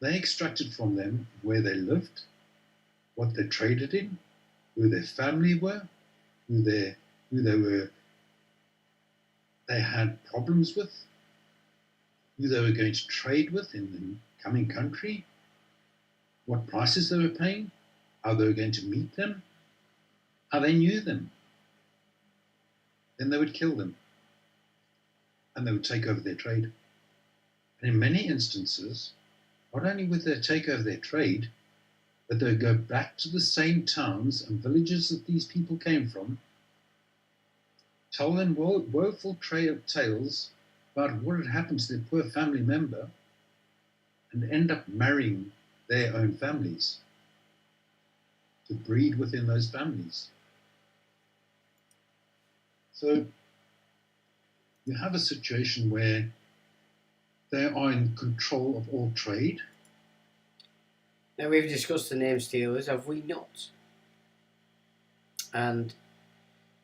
B: They extracted from them where they lived, what they traded in, who their family were, who they had problems with, who they were going to trade with in the coming country, what prices they were paying, how they were going to meet them, how they knew them. Then they would kill them, and they would take over their trade. And in many instances, not only would they take over their trade, but they would go back to the same towns and villages that these people came from, tell them woeful tales about what had happened to their poor family member, and end up marrying their own families to breed within those families. So you have a situation where they are in control of all trade.
A: Now, we've discussed the name stealers, have we not? And,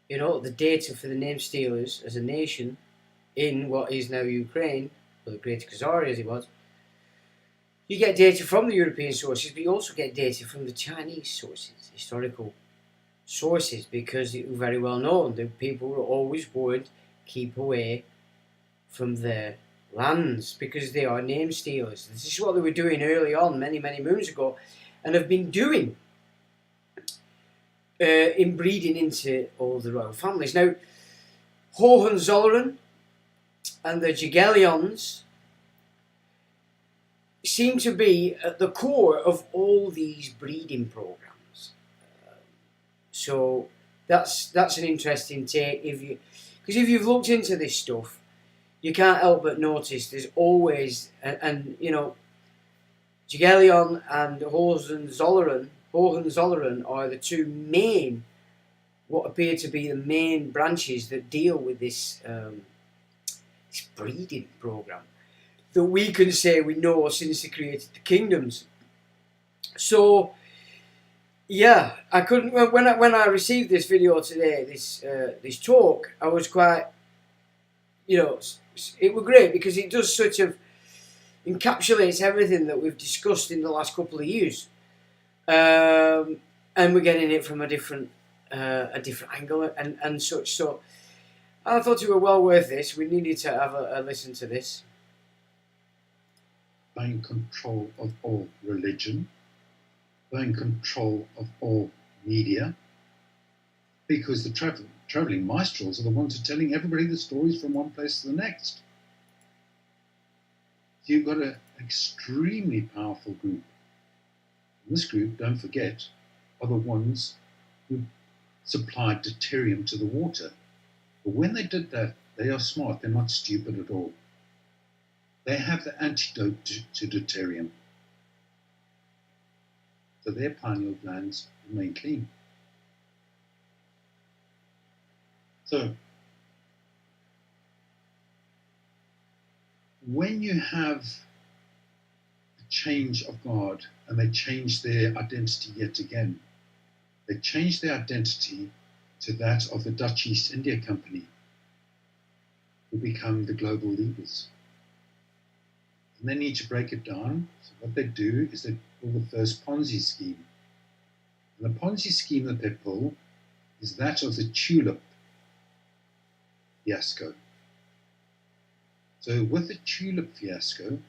A: you know, the data for the name stealers as a nation in what is now Ukraine, or the Greater Khazari as it was, you get data from the European sources, but you also get data from the Chinese sources, historical sources, because it was very well known that people were always warned, keep away from their lands, because they are name stealers. This is what they were doing early on, many, many moons ago, and have been doing in breeding into all the royal families. Now, Hohenzollern and the Jagiellons seem to be at the core of all these breeding programs. So that's an interesting take, because if you've looked into this stuff, you can't help but notice there's always, and you know, Jagiellon and Hohenzollern are the two main, what appear to be the main branches that deal with this breeding program that we can say we know since they created the kingdoms. So Yeah, I couldn't. When I received this video today, this talk, I was quite, it was great because it does sort of encapsulates everything that we've discussed in the last couple of years, and we're getting it from a different angle and such. So I thought it were well worth this. We needed to have a listen to this.
B: They're in control of all religion. They're in control of all media, because the traveling minstrels are the ones who are telling everybody the stories from one place to the next. So you've got an extremely powerful group. And this group, don't forget, are the ones who supplied deuterium to the water. But when they did that, they are smart. They're not stupid at all. They have the antidote to deuterium. So their pineal glands remain clean. So when you have a change of guard and they change their identity yet again, they change their identity to that of the Dutch East India Company, who become the global leaders. And they need to break it down. So what they do is they pull the first Ponzi scheme. And the Ponzi scheme that they pull is that of the tulip fiasco. So with the tulip fiasco,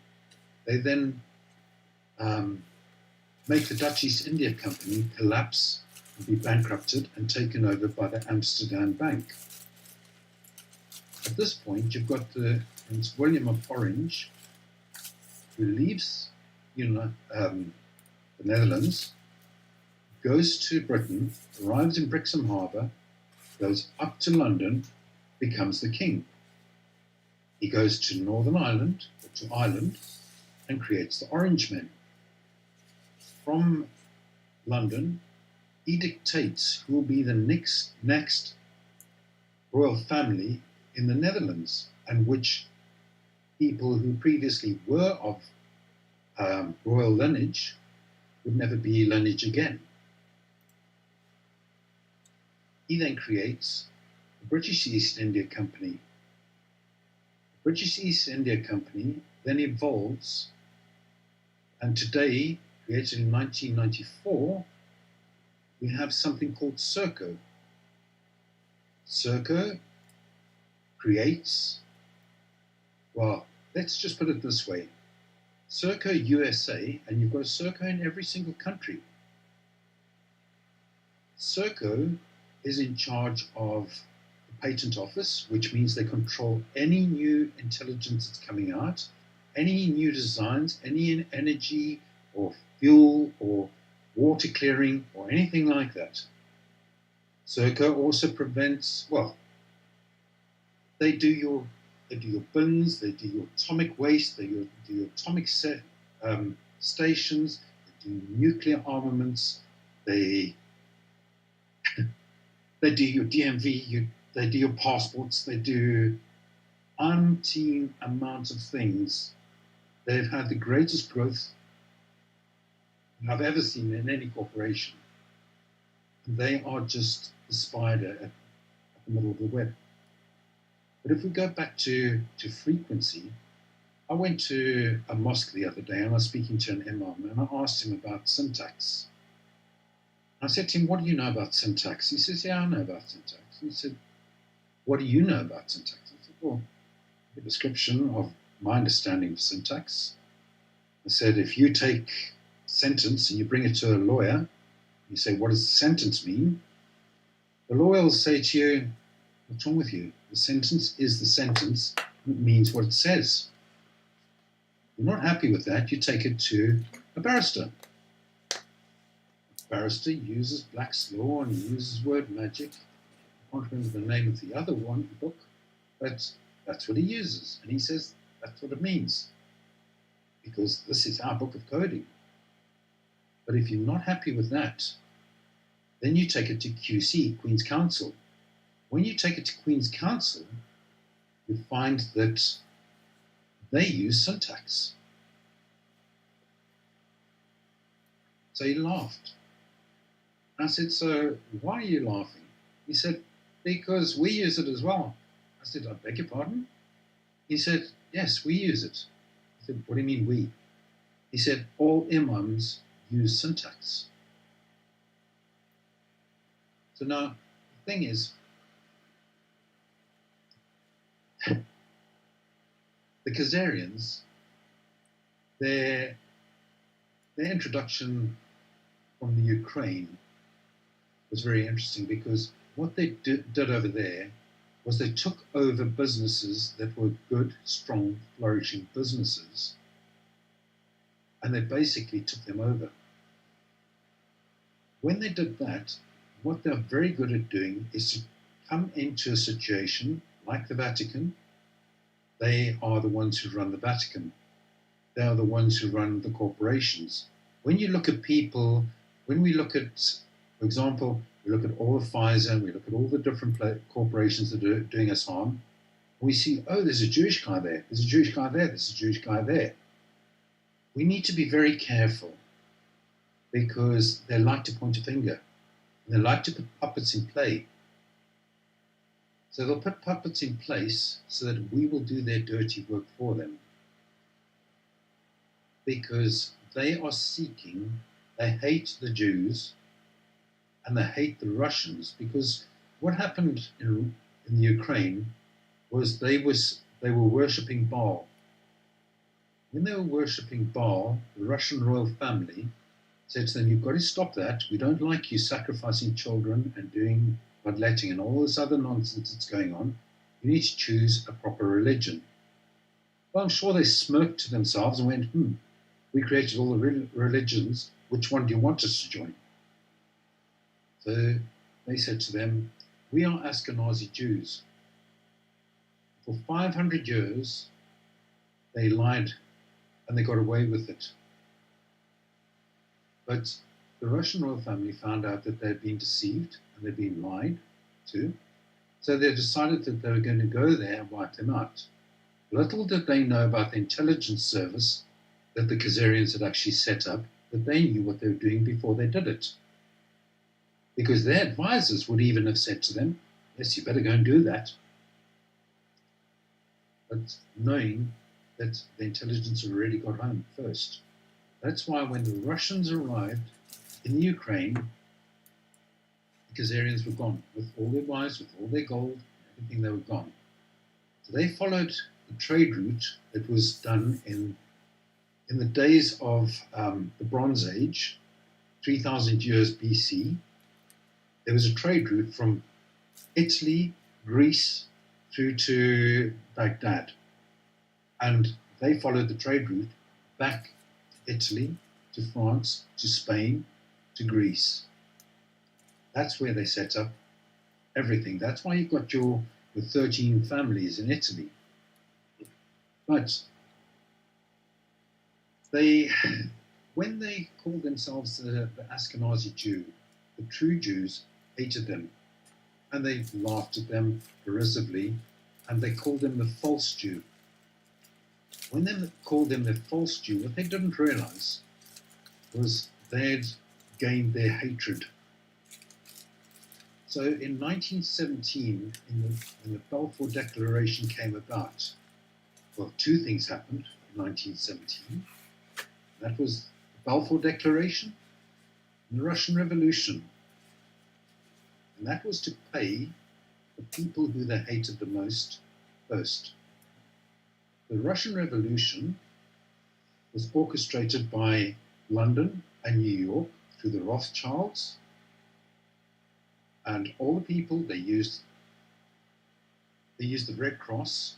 B: they then make the Dutch East India Company collapse and be bankrupted and taken over by the Amsterdam Bank. At this point, you've got Prince William of Orange, who leaves the Netherlands, goes to Britain, arrives in Brixham Harbour, goes up to London, becomes the king. He goes to Northern Ireland, or to Ireland, and creates the Orange Men. From London, he dictates who will be the next royal family in the Netherlands, and which people who previously were of royal lineage would never be lineage again. He then creates the British East India Company. The British East India Company then evolves, and today, created in 1994, we have something called Serco. Serco creates, well, let's just put it this way. Serco USA, and you've got a Serco in every single country. Serco is in charge of the patent office, which means they control any new intelligence that's coming out, any new designs, any energy or fuel or water clearing or anything like that. Serco also prevents, well, they do your bins, they do your atomic waste, they do your atomic stations, they do nuclear armaments, they do your DMV, they do your passports, they do umpteen amounts of things. They've had the greatest growth I've ever seen in any corporation. And they are just the spider at the middle of the web. But if we go back to frequency, I went to a mosque the other day and I was speaking to an imam and I asked him about syntax. I said to him, what do you know about syntax? He says, yeah, I know about syntax. He said, what do you know about syntax? I said, well, a description of my understanding of syntax. I said, if you take a sentence and you bring it to a lawyer, you say, what does the sentence mean? The lawyer will say to you, what's wrong with you? The sentence is the sentence. It means what it says. If you're not happy with that, you take it to a barrister. Barrister uses Black's Law and he uses word magic. I can't remember the name of the other book, but that's what he uses. And he says that's what it means, because this is our book of coding. But if you're not happy with that, then you take it to QC, Queen's Counsel. When you take it to Queen's Counsel, you find that they use syntax. So he laughed. I said, so why are you laughing? He said, because we use it as well. I said, I beg your pardon? He said, yes, we use it. I said, what do you mean we? He said, all imams use syntax. So now, the thing is, the Khazarians, their introduction from the Ukraine was very interesting, because what they did over there was they took over businesses that were good, strong, flourishing businesses, and they basically took them over. When they did that, what they're very good at doing is to come into a situation like the Vatican. They are the ones who run the Vatican. They are the ones who run the corporations. When you look at people, when we look at, for example, we look at all of Pfizer, and we look at all the different corporations that are doing us harm, we see, oh, there's a Jewish guy there, there's a Jewish guy there, there's a Jewish guy there. We need to be very careful, because they like to point a finger, and they like to put puppets in play. So they'll put puppets in place so that we will do their dirty work for them, because they are seeking, they hate the Jews, and they hate the Russians, because what happened in the Ukraine was they were worshipping Baal. When they were worshipping Baal, the Russian royal family said to them, you've got to stop that. We don't like you sacrificing children and doing bloodletting and all this other nonsense that's going on. You need to choose a proper religion. Well, I'm sure they smirked to themselves and went, we created all the religions. Which one do you want us to join? So they said to them, we are Ashkenazi Jews. For 500 years, they lied and they got away with it. But the Russian royal family found out that they'd been deceived and they'd been lied to. So they decided that they were going to go there and wipe them out. Little did they know about the intelligence service that the Khazarians had actually set up, that they knew what they were doing before they did it. Because their advisors would even have said to them, yes, you better go and do that. But knowing that the intelligence had already got home first. That's why when the Russians arrived in the Ukraine, the Khazarians were gone, with all their wives, with all their gold, everything, they were gone. So they followed the trade route that was done in the days of the Bronze Age, 3,000 years BC. There was a trade route from Italy, Greece, through to Baghdad. And they followed the trade route back to Italy, to France, to Spain, to Greece. That's where they set up everything. That's why you've got your 13 families in Italy. But when they called themselves the Ashkenazi Jew, the true Jews hated them, and they laughed at them derisively, and they called them the false Jew. When they called them the false Jew, what they didn't realize was they had gained their hatred. So in 1917, when the Balfour Declaration came about, well, two things happened in 1917. That was the Balfour Declaration and the Russian Revolution. And that was to pay the people who they hated the most first. The Russian Revolution was orchestrated by London and New York through the Rothschilds, and all the people, they used the Red Cross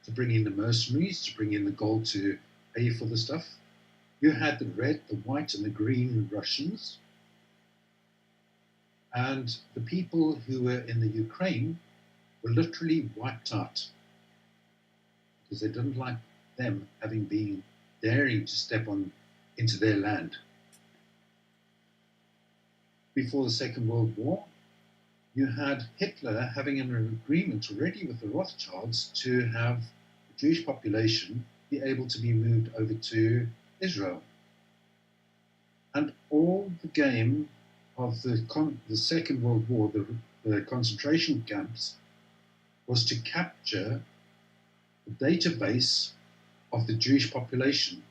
B: to bring in the mercenaries, to bring in the gold to pay for the stuff. You had the red, the white, and the green Russians. And the people who were in the Ukraine were literally wiped out because they didn't like them having been daring to step into their land. Before the Second World War, you had Hitler having an agreement already with the Rothschilds to have the Jewish population be able to be moved over to Israel. And all the game of the Second World War, the concentration camps, was to capture the database of the Jewish population.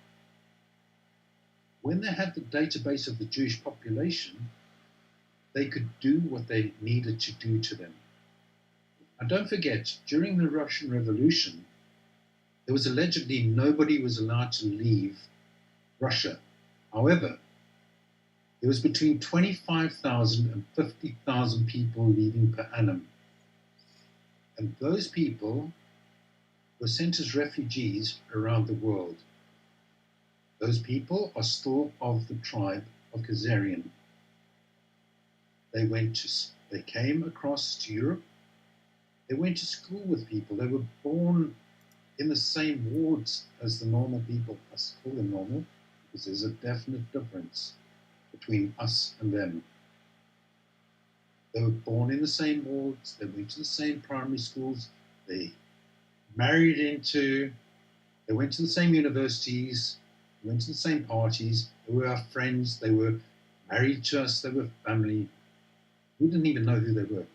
B: When they had the database of the Jewish population, they could do what they needed to do to them. And don't forget, during the Russian Revolution, there was allegedly nobody was allowed to leave Russia. However, there was between 25,000 and 50,000 people leaving per annum. And those people were sent as refugees around the world. Those people are still of the tribe of Khazarian. They came across to Europe. They went to school with people. They were born in the same wards as the normal people. I call them normal because there's a definite difference between us and them. They were born in the same wards. They went to the same primary schools. They went to the same universities. They went to the same parties. They were our friends. They were married to us. They were family. We didn't even know who they were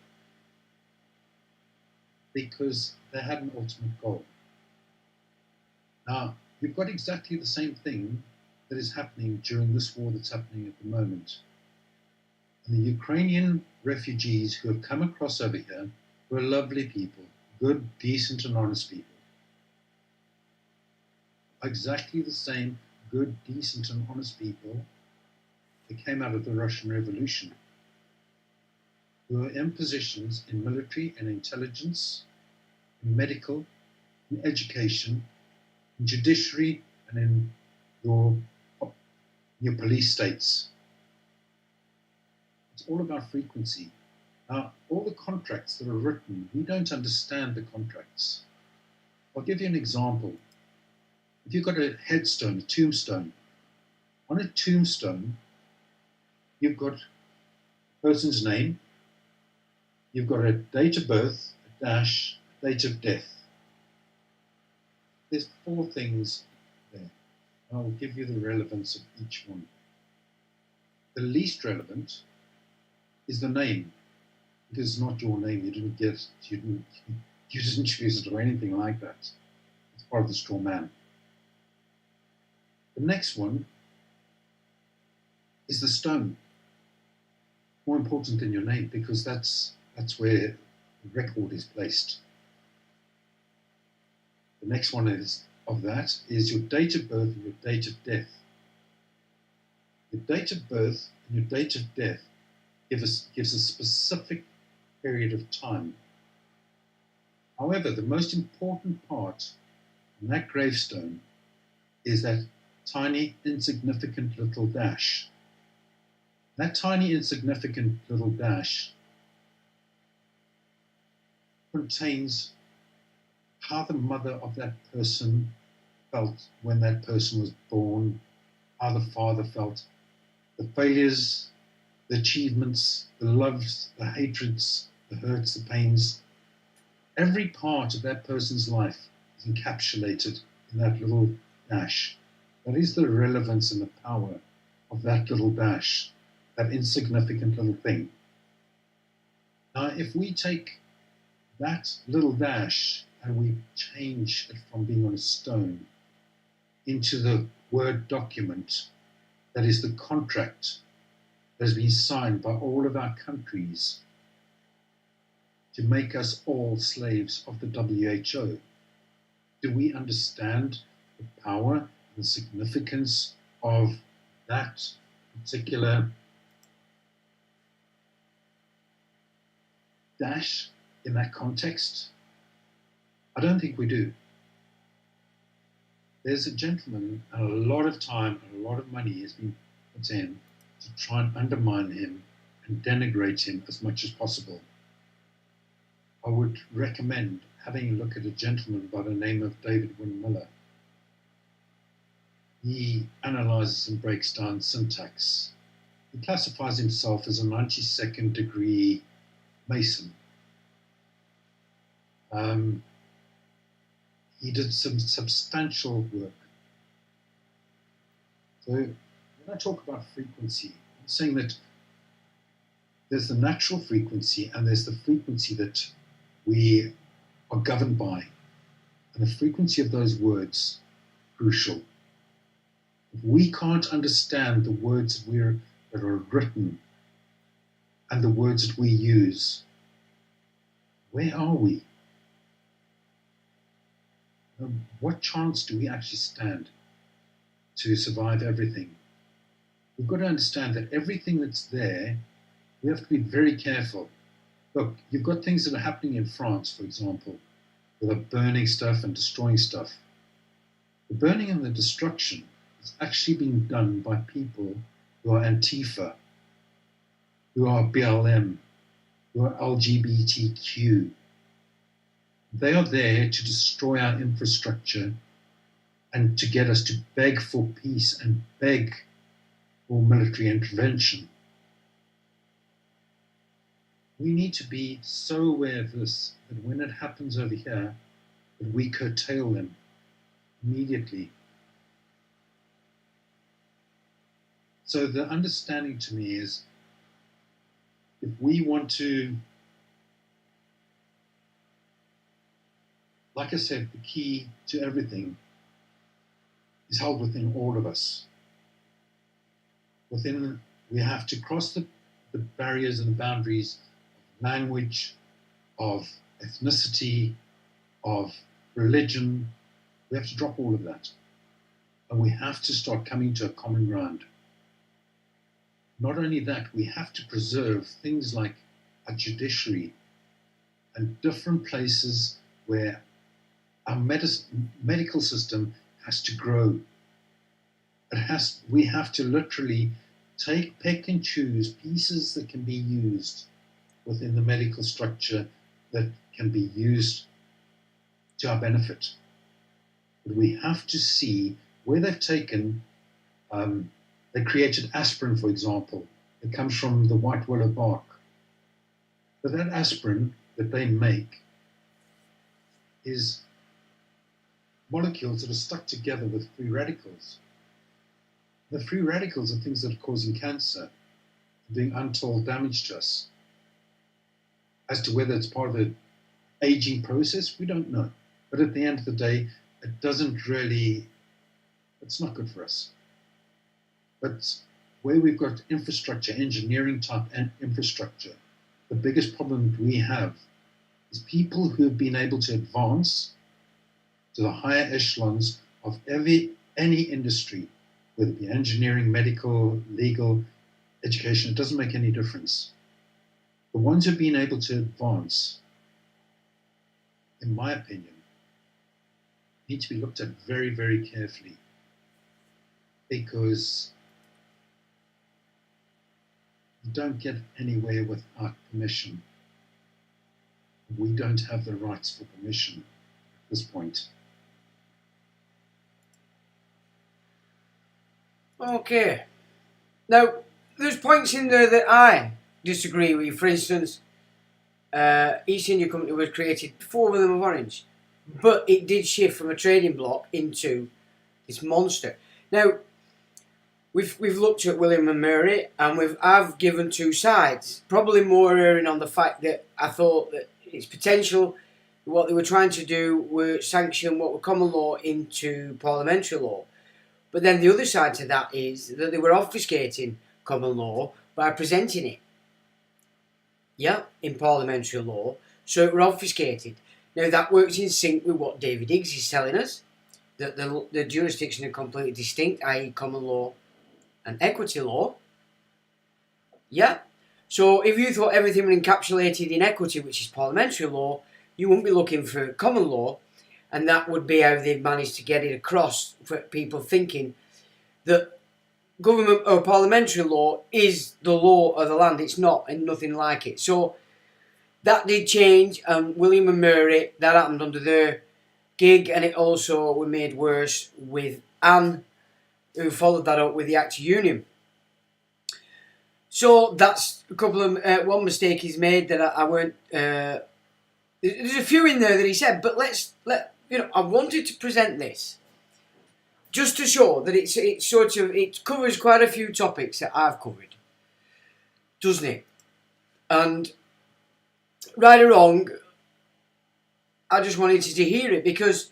B: because they had an ultimate goal. Now, you've got exactly the same thing that is happening during this war that's happening at the moment. And the Ukrainian refugees who have come across over here were lovely people, good, decent, and honest people. Exactly the same good, decent, and honest people that came out of the Russian Revolution, who are in positions in military and intelligence, in medical, in education, in judiciary, and in your police states. It's all about frequency. Now, all the contracts that are written, we don't understand the contracts. I'll give you an example. If you've got a headstone, a tombstone, on a tombstone, you've got a person's name, you've got a date of birth, a dash, a date of death. There's 4 things there. I'll give you the relevance of each one. The least relevant is the name, because it's not your name. You didn't choose it or anything like that. It's part of the straw man. The next one is the stone. More important than your name, because that's where the record is placed. The next one is your date of birth and your date of death. Your date of birth and your date of death gives a specific period of time. However, the most important part in that gravestone is that tiny, insignificant little dash. That tiny, insignificant little dash contains how the mother of that person felt when that person was born, how the father felt, the failures, the achievements, the loves, the hatreds, the hurts, the pains. Every part of that person's life is encapsulated in that little dash. That is the relevance and the power of that little dash, that insignificant little thing. Now, if we take that little dash and we change it from being on a stone into the Word document that is the contract that has been signed by all of our countries to make us all slaves of the WHO, do we understand the power and the significance of that particular dash in that context? I don't think we do. There's a gentleman, and a lot of time and a lot of money has been put in to try and undermine him and denigrate him as much as possible. I would recommend having a look at a gentleman by the name of David Wynn Miller. He analyzes and breaks down syntax. He classifies himself as a 92nd degree Mason. He did some substantial work. So when I talk about frequency, I'm saying that There's the natural frequency and there's the frequency that we are governed by. And the frequency of those words, crucial. If we can't understand the words that are written and the words that we use, where are we? What chance do we actually stand to survive everything? We've got to understand that everything that's there, we have to be very careful. Look, you've got things that are happening in France, for example, where they're burning stuff and destroying stuff. The burning and the destruction is actually being done by people who are Antifa, who are BLM, who are LGBTQ. They are there to destroy our infrastructure and to get us to beg for peace and beg for military intervention. We need to be so aware of this that when it happens over here, that we curtail them immediately. So the understanding to me is, if we want to, like I said, the key to everything is held within all of us. We have to cross the barriers and the boundaries of language, of ethnicity, of religion. We have to drop all of that. And we have to start coming to a common ground. Not only that, we have to preserve things like a judiciary and different places where our medical system has to grow. We have to literally pick and choose pieces that can be used within the medical structure that can be used to our benefit. But we have to see where they've taken, they created aspirin, for example. It comes from the white willow bark. But that aspirin that they make is molecules that are stuck together with free radicals. The free radicals are things that are causing cancer, doing untold damage to us. As to whether it's part of the aging process, we don't know. But at the end of the day, it's not good for us. But where we've got infrastructure, engineering type and infrastructure, the biggest problem that we have is people who have been able to advance to the higher echelons of any industry, whether it be engineering, medical, legal, education, it doesn't make any difference. The ones who've been able to advance, in my opinion, need to be looked at very, very carefully, because you don't get anywhere without permission. We don't have the rights for permission at this point.
A: Okay. Now, there's points in there that I disagree with. For instance, East India Company was created before William of Orange, but it did shift from a trading bloc into this monster. Now, we've looked at William and Mary, and I've given two sides, probably more erring on the fact that I thought that its potential, what they were trying to do, were sanction what were common law into parliamentary law. But then the other side to that is that they were obfuscating common law by presenting it, in parliamentary law, so it were obfuscated. Now that works in sync with what David Higgs is telling us, that the jurisdiction are completely distinct, i.e. common law and equity law. So if you thought everything was encapsulated in equity, which is parliamentary law, you wouldn't be looking for common law, and that would be how they've managed to get it across for people thinking that government or parliamentary law is the law of the land. It's not, and nothing like it. So that did change, and William and Mary, that happened under their gig, and it also was made worse with Anne, who followed that up with the Act of Union. So that's a couple of one mistake he's made that I weren't. There's a few in there that he said, but I wanted to present this just to show that it covers quite a few topics that I've covered, doesn't it? And right or wrong, I just wanted you to hear it because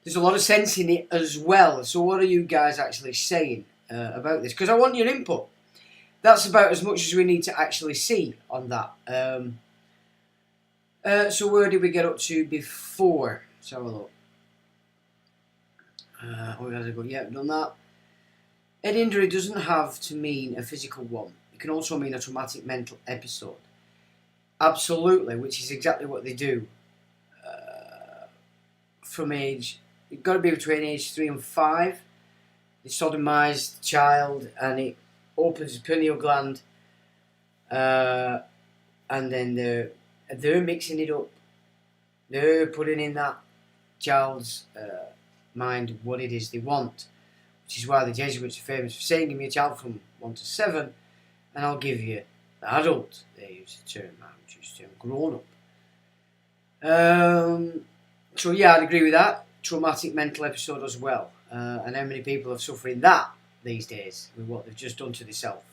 A: there's a lot of sense in it as well. So what are you guys actually saying about this? Because I want your input. That's about as much as we need to actually see on that. So where did we get up to before? Let's have a look. We had to go. Yeah, done that. Head injury doesn't have to mean a physical one. It can also mean a traumatic mental episode. Absolutely, which is exactly what they do. From age, it's got to be between age 3 and 5. They sodomise the child and it opens the pineal gland, and then they're mixing it up. They're putting in that child's mind what it is they want, which is why the Jesuits are famous for saying, "Give me a child from 1 to 7, and I'll give you the adult." They use the term, which is the term grown up. So yeah, I'd agree with that. Traumatic mental episode as well. And how many people are suffering that these days with what they've just done to themselves.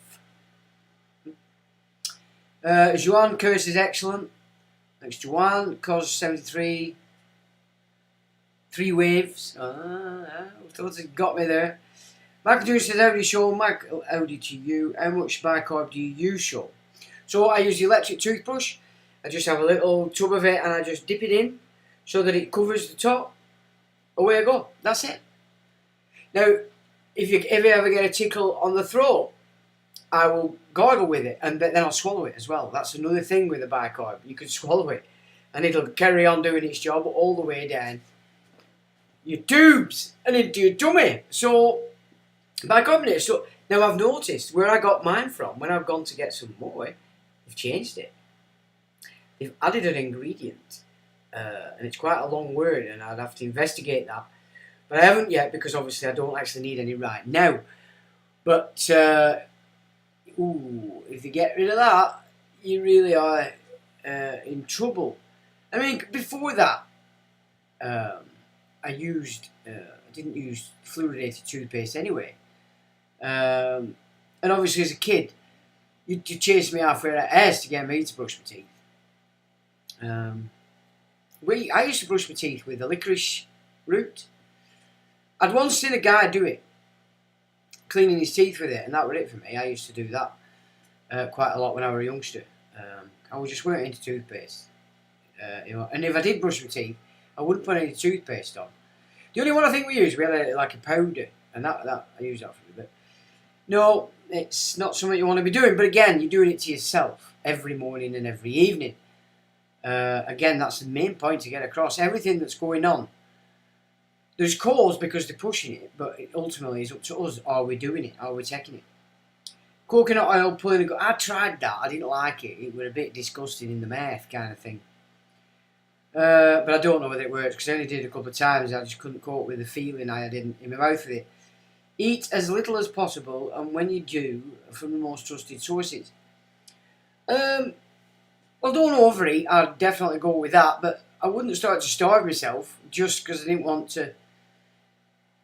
A: Juan Curse is excellent. Thanks, Juan. Cause 73. 3 waves. Thought it got me there. Michael Jones says, "Howdy show." Michael, howdy to you. How much bicarb do you use, show? So I use the electric toothbrush. I just have a little tub of it and I just dip it in so that it covers the top. Away I go. That's it. Now, if you ever get a tickle on the throat, I will gargle with it and then I'll swallow it as well. That's another thing with the bicarb. You can swallow it and it'll carry on doing its job all the way down your tubes and into your tummy. So, bicarbonate. So, now I've noticed where I got mine from, when I've gone to get some more, they've changed it. They've added an ingredient. And it's quite a long word and I'd have to investigate that. But I haven't yet because obviously I don't actually need any right now. But, if you get rid of that, you really are in trouble. I mean, before that, I didn't use fluoridated toothpaste anyway. And obviously as a kid, you chase me halfway out of house to get me to brush my teeth. I used to brush my teeth with the licorice root. I'd once seen a guy do it, cleaning his teeth with it, and that was it for me. I used to do that quite a lot when I was a youngster. I was just weren't into toothpaste, and if I did brush my teeth, I wouldn't put any toothpaste on. The only one I think we used, we had like a powder, and that I used that for a bit. No, it's not something you want to be doing. But again, you're doing it to yourself every morning and every evening. Again, that's the main point to get across. Everything that's going on, there's cause because they're pushing it, but it ultimately is up to us. Are we doing it? Are we taking it? Coconut oil, pulling a gut. I tried that. I didn't like it. It was a bit disgusting in the mouth kind of thing. But I don't know whether it works because I only did it a couple of times. I just couldn't cope with the feeling I had in my mouth with it. Eat as little as possible, and when you do, from the most trusted sources. Well, don't overeat. I'd definitely go with that, but I wouldn't start to starve myself just because I didn't want to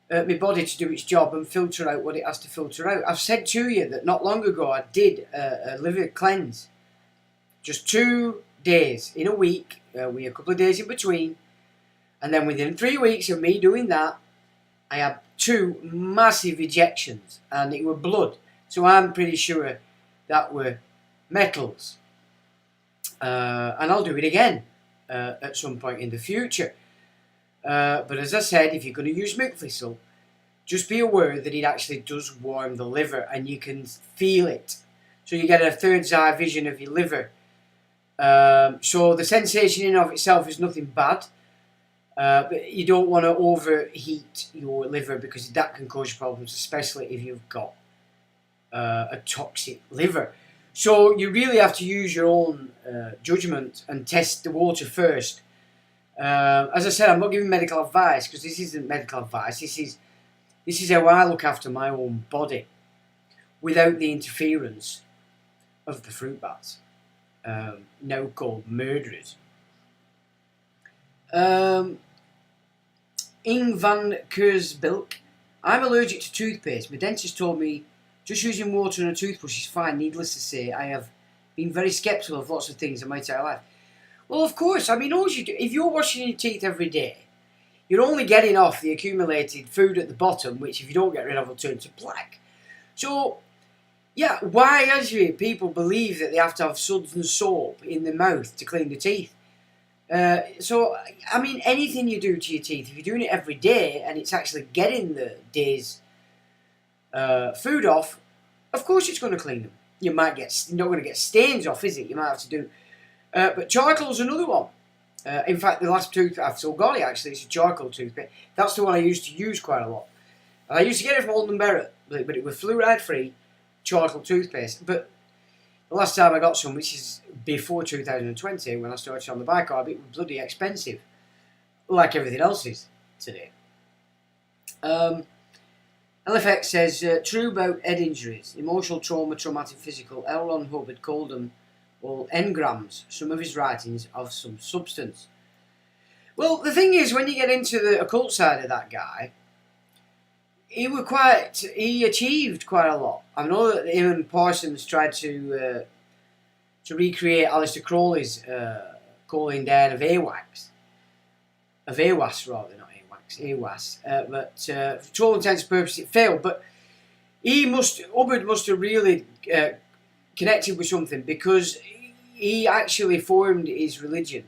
A: my body to do its job and filter out what it has to filter out. I've said to you that not long ago I did a liver cleanse. Just 2 days in a week, with a couple of days in between, and then within 3 weeks of me doing that, I had 2 massive ejections, and it were blood. So I'm pretty sure that were metals. And I'll do it again at some point in the future. But as I said, if you're going to use milk thistle, just be aware that it actually does warm the liver and you can feel it. So you get a third's eye vision of your liver. So the sensation in of itself is nothing bad. But you don't want to overheat your liver because that can cause you problems, especially if you've got a toxic liver. So you really have to use your own judgment and test the water first. As I said, I'm not giving medical advice because this isn't medical advice. This is how I look after my own body without the interference of the fruit bats, now called murderers. Ing van Kersbilk. I'm allergic to toothpaste. My dentist told me just using water and a toothbrush is fine. Needless to say, I have been very sceptical of lots of things in my entire life. Well, of course. I mean, all you do, if you're washing your teeth every day, you're only getting off the accumulated food at the bottom, which if you don't get rid of will turn to black. So, yeah, why actually people believe that they have to have suds and soap in the mouth to clean the teeth? So, I mean, anything you do to your teeth, if you're doing it every day and it's actually getting the day's food off, of course it's going to clean them. You're not going to get stains off, is it? You might have to do. But charcoal's another one. In fact, the last tooth I've still got it actually. It's a charcoal toothpaste. That's the one I used to use quite a lot. And I used to get it from Alden Barrett, but it was fluoride-free charcoal toothpaste. But the last time I got some, which is before 2020, when I started on the bicarb, it was bloody expensive, like everything else is today. LFX says, true about head injuries, emotional trauma, traumatic physical. L. Ron Hubbard called them all engrams, some of his writings of some substance. Well, the thing is, when you get into the occult side of that guy, he achieved quite a lot. I know that him and Parsons tried to recreate Aleister Crowley's calling down of AWACS. Of AWAS, rather, not AWACS, AWAS. But for all intents and purposes, it failed. But Hubbard must have really connected with something, because he actually formed his religion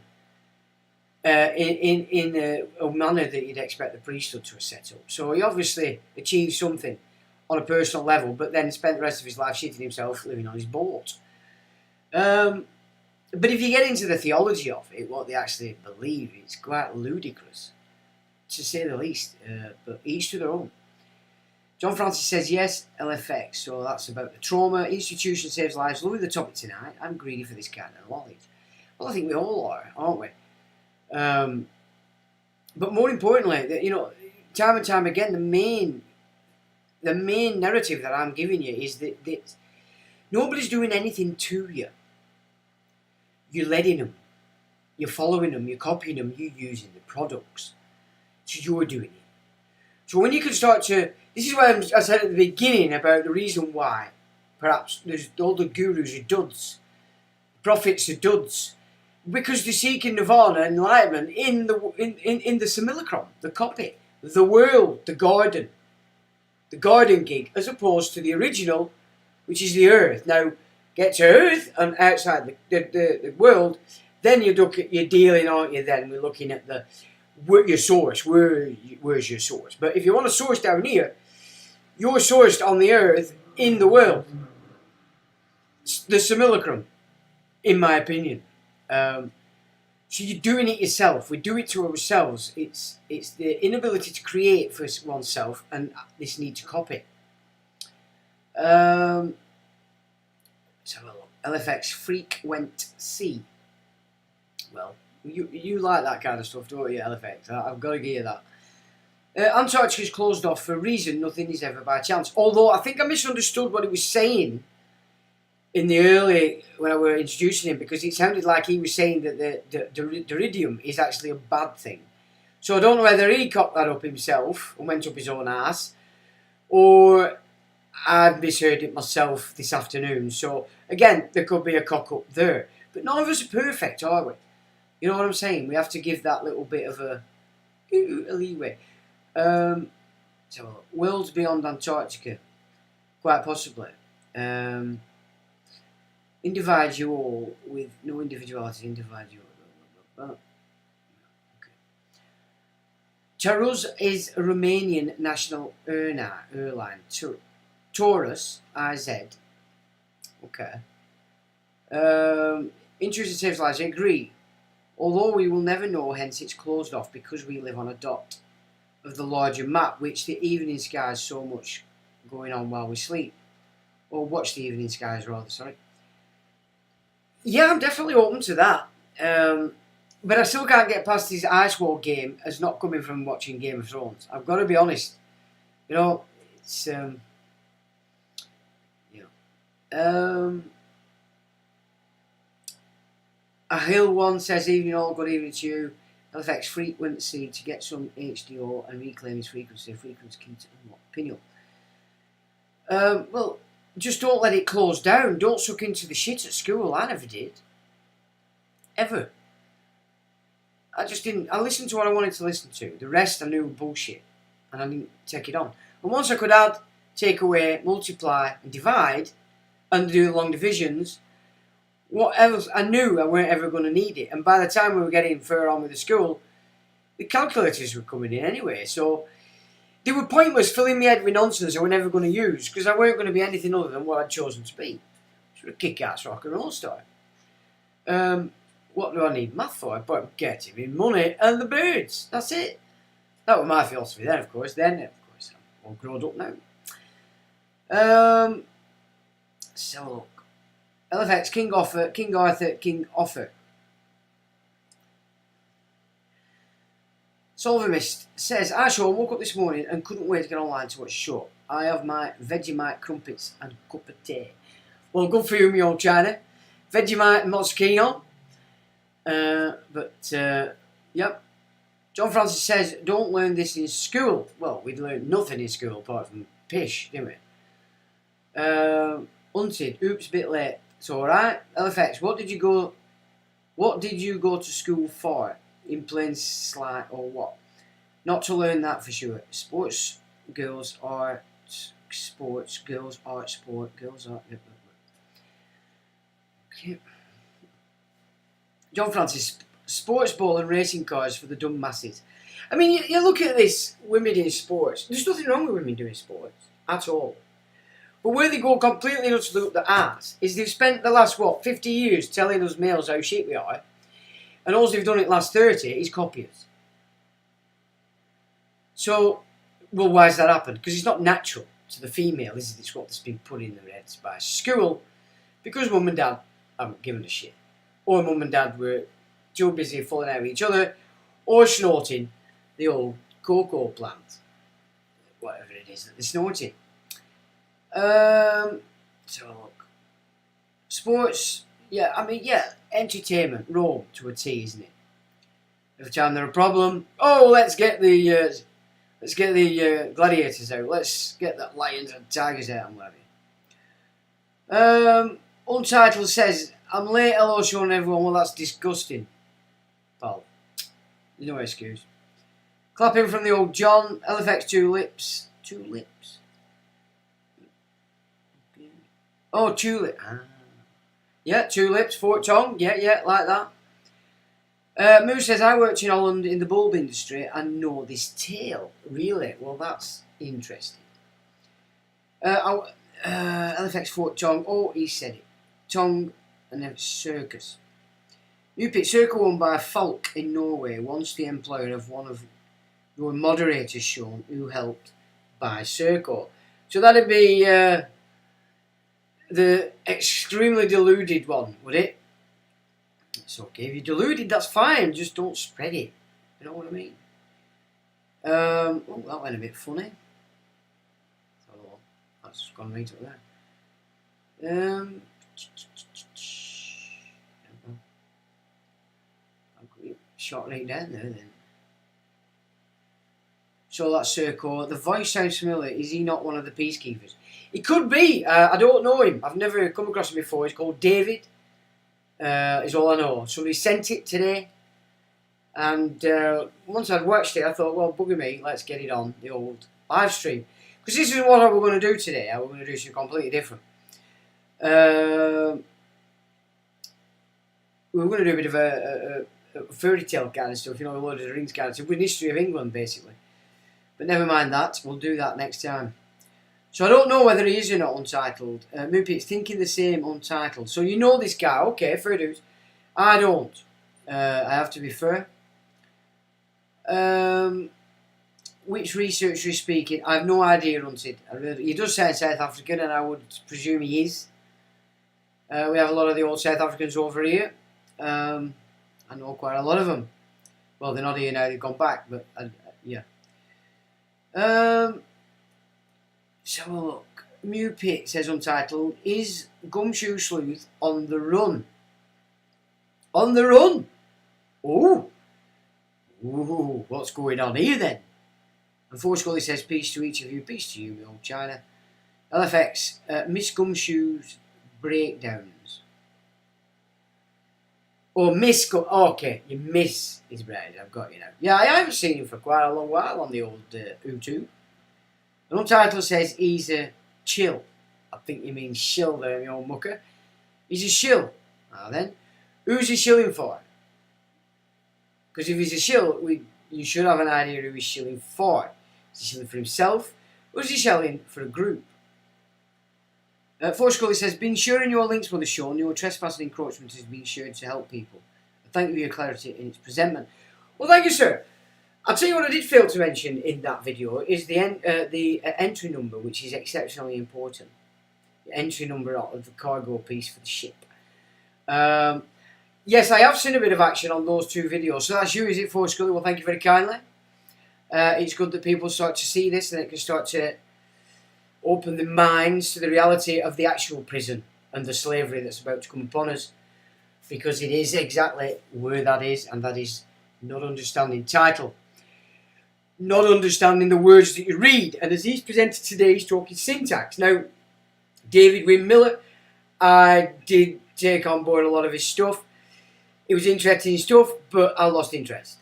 A: in a manner that you'd expect the priesthood to have set up. So he obviously achieved something on a personal level, but then spent the rest of his life shitting himself living on his boat. But if you get into the theology of it, what they actually believe, it's quite ludicrous, to say the least. But each to their own. John Francis says, yes, LFX, so that's about the trauma. Institution saves lives. Loving the topic tonight. I'm greedy for this kind of knowledge. Well, I think we all are, aren't we? But more importantly, time and time again, the main narrative that I'm giving you is that nobody's doing anything to you. You're letting them. You're following them. You're copying them. You're using the products. So you're doing it. So when you can start to... This is why I said at the beginning about the reason why perhaps there's all the gurus are duds, prophets are duds, because they're seeking nirvana, enlightenment in the simulacrum, the copy, the world, the garden gig, as opposed to the original, which is the earth. Now, get to earth and outside the world, then you look at your dealing, aren't you? Then we're looking at your source. Where's your source? But if you want a source down here, you're sourced on the earth in the world. The simulacrum, in my opinion. So you're doing it yourself. We do it to ourselves. It's the inability to create for oneself and this need to copy. So LFX Freak went C. Well, you like that kind of stuff, don't you, LFX? I've got to give you that. Antarctica is closed off for a reason. Nothing is ever by chance. Although I think I misunderstood what he was saying in the early, when I were introducing him, because it sounded like he was saying that the iridium is actually a bad thing. So I don't know whether he cocked that up himself and went up his own ass, or I've misheard it myself this afternoon. So again, there could be a cock up there. But none of us are perfect, are we? You know what I'm saying? We have to give that little bit of a leeway. So, worlds beyond Antarctica, quite possibly. Individual with no individuality, individual. Okay. Charuz is a Romanian national airline. Taurus, IZ. Okay. Intrusive saves lives, I agree. Although we will never know, hence it's closed off, because we live on a dot of the larger map, which the evening skies so much going on while we sleep. Or watch the evening skies, rather, sorry. Yeah, I'm definitely open to that. But I still can't get past this Ice Wall game as not coming from watching Game of Thrones. I've got to be honest. You know, it's... A Hill one says, evening all, good evening to you. LFX frequency to get some HDO and reclaim his frequency. Frequency key to unlock Pineal. Well, just don't let it close down. Don't suck into the shit at school. I never did. Ever. I just didn't. I listened to what I wanted to listen to. The rest I knew bullshit. And I didn't take it on. And once I could add, take away, multiply, and divide, and do the long divisions, what else? I knew I weren't ever going to need it. And by the time we were getting further on with the school, the calculators were coming in anyway. So they were pointless filling my head with nonsense I were never going to use because I weren't going to be anything other than what I'd chosen to be. Sort of kick-ass rock and roll star. What do I need math for? But getting me money and the birds. That's it. That was my philosophy then, of course. I'm all grown up now. So look. LFX, King Arthur, King Offer. Solvimist says, I woke up this morning and couldn't wait to get online to watch a show. I have my Vegemite crumpets and cup of tea. Well, good for you, me old China. Vegemite I'm not so keen on. Yep. John Francis says, don't learn this in school. Well, we'd learn nothing in school apart from pish, didn't we? Hunted, oops, bit late. It's alright. LFX, what did you go to school for? In plain slang or what? Not to learn that for sure. Sports, girls, art, sport. Okay. John Francis, sports ball and racing cars for the dumb masses. I mean, you look at this, women in sports. There's nothing wrong with women doing sports at all. But where they go completely nuts up the arse is they've spent the last, 50 years telling us males how shit we are, and all they've done it last 30 is copy us. So, well, why has that happened? Because it's not natural to the female, is it? It's what's been put in their heads by school, because mum and dad haven't given a shit. Or mum and dad were too busy falling out with each other, or snorting the old cocoa plant. Whatever it is that they're snorting. So look. Sports, entertainment, Rome to a T, isn't it? Every time there's a problem, let's get the gladiators out. Let's get the lions and tigers out and whatever. Untitled says, I'm late, hello Sean everyone. Well, that's disgusting, pal. There's no excuse. Clapping from the old John. LFX 2 lips. 2 lips. Oh, tulip. Yeah, 2 lips, 4 tongue. Yeah, like that. Moose says, I worked in Holland in the bulb industry and know this tale. Really? Well, that's interesting. LFX 4 tongue. Oh, he said it. Tongue and then circus. New pit circle owned by Falk in Norway, once the employer of one of your moderators, Sean, who helped buy Circle. So that'd be the extremely deluded one, would it? It's okay if you're deluded, that's fine, just don't spread it. You know what I mean? That went a bit funny. So that's gone right up there. Shot right down there then. So that's Circo. The voice sounds familiar. Is he not one of the peacekeepers? He could be. I don't know him. I've never come across him before. He's called David. Is all I know. Somebody sent it today. And once I'd watched it, I thought, well, bugger me, let's get it on the old live stream. Because this is what we're going to do today. We're going to do something completely different. We're going to do a bit of a fairy tale kind of stuff, Lord of the Rings kind of stuff, with the history of England, basically. But never mind that, we'll do that next time. So I don't know whether he is or not Untitled. Moopit's thinking the same Untitled. So you know this guy, okay, fair dues. I don't. I have to be fair. Which researcher is speaking? I have no idea, Hunted. He does sound South African, and I would presume he is. We have a lot of the old South Africans over here. I know quite a lot of them. Well, they're not here now, they've gone back, but yeah. So look, Mew Pit says Untitled, is Gumshoe Sleuth on the run? On the run? Ooh, what's going on here then? And Forscully says, peace to each of you, peace to you, me old China. LFX, Miss Gumshoe's breakdowns. Or Miss okay, you miss his breakdown, I've got you now. Yeah, I haven't seen him for quite a long while on the old YouTube. The Untitled says he's a chill. I think you mean shill there, you old mucker. He's a shill. Now then, who's he shilling for? Because if he's a shill, you should have an idea who he's shilling for. Is he shilling for himself, or is he shilling for a group? Forscully says, been sharing your links with the show, and your trespass and encroachment has been shared to help people. Thank you for your clarity in its presentment. Well, thank you, sir. I'll tell you what I did fail to mention in that video is the entry number, which is exceptionally important. The entry number of the cargo piece for the ship. Yes, I have seen a bit of action on those two videos. So that's you, is it, Forscully? Well, thank you very kindly. It's good that people start to see this and it can start to open their minds to the reality of the actual prison and the slavery that's about to come upon us, because it is exactly where that is, and that is not understanding title, not understanding the words that you read. And as he's presented today, he's talking syntax. Now, David Wynne Miller, I did take on board a lot of his stuff. It was interesting stuff, but I lost interest.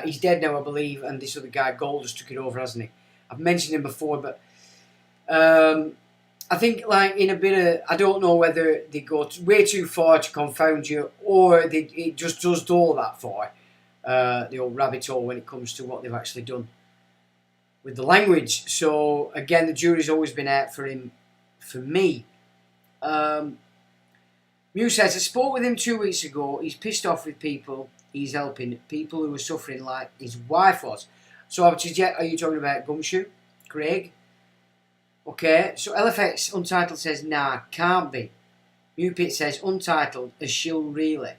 A: He's dead now, I believe, and this other guy, Gold, just took it over, hasn't he? I've mentioned him before, but I think, like, in a bit of, I don't know whether they go way too far to confound you, or it just does go that far, the old rabbit hole, when it comes to what they've actually done with the language. So again, the jury's always been out for him, for me. Mew says, I spoke with him 2 weeks ago. He's pissed off with people. He's helping people who are suffering like his wife was. So I would suggest, are you talking about Gumshoe, Craig? Okay, so LFX Untitled says, nah, can't be. Mewpit says, Untitled, a shill really.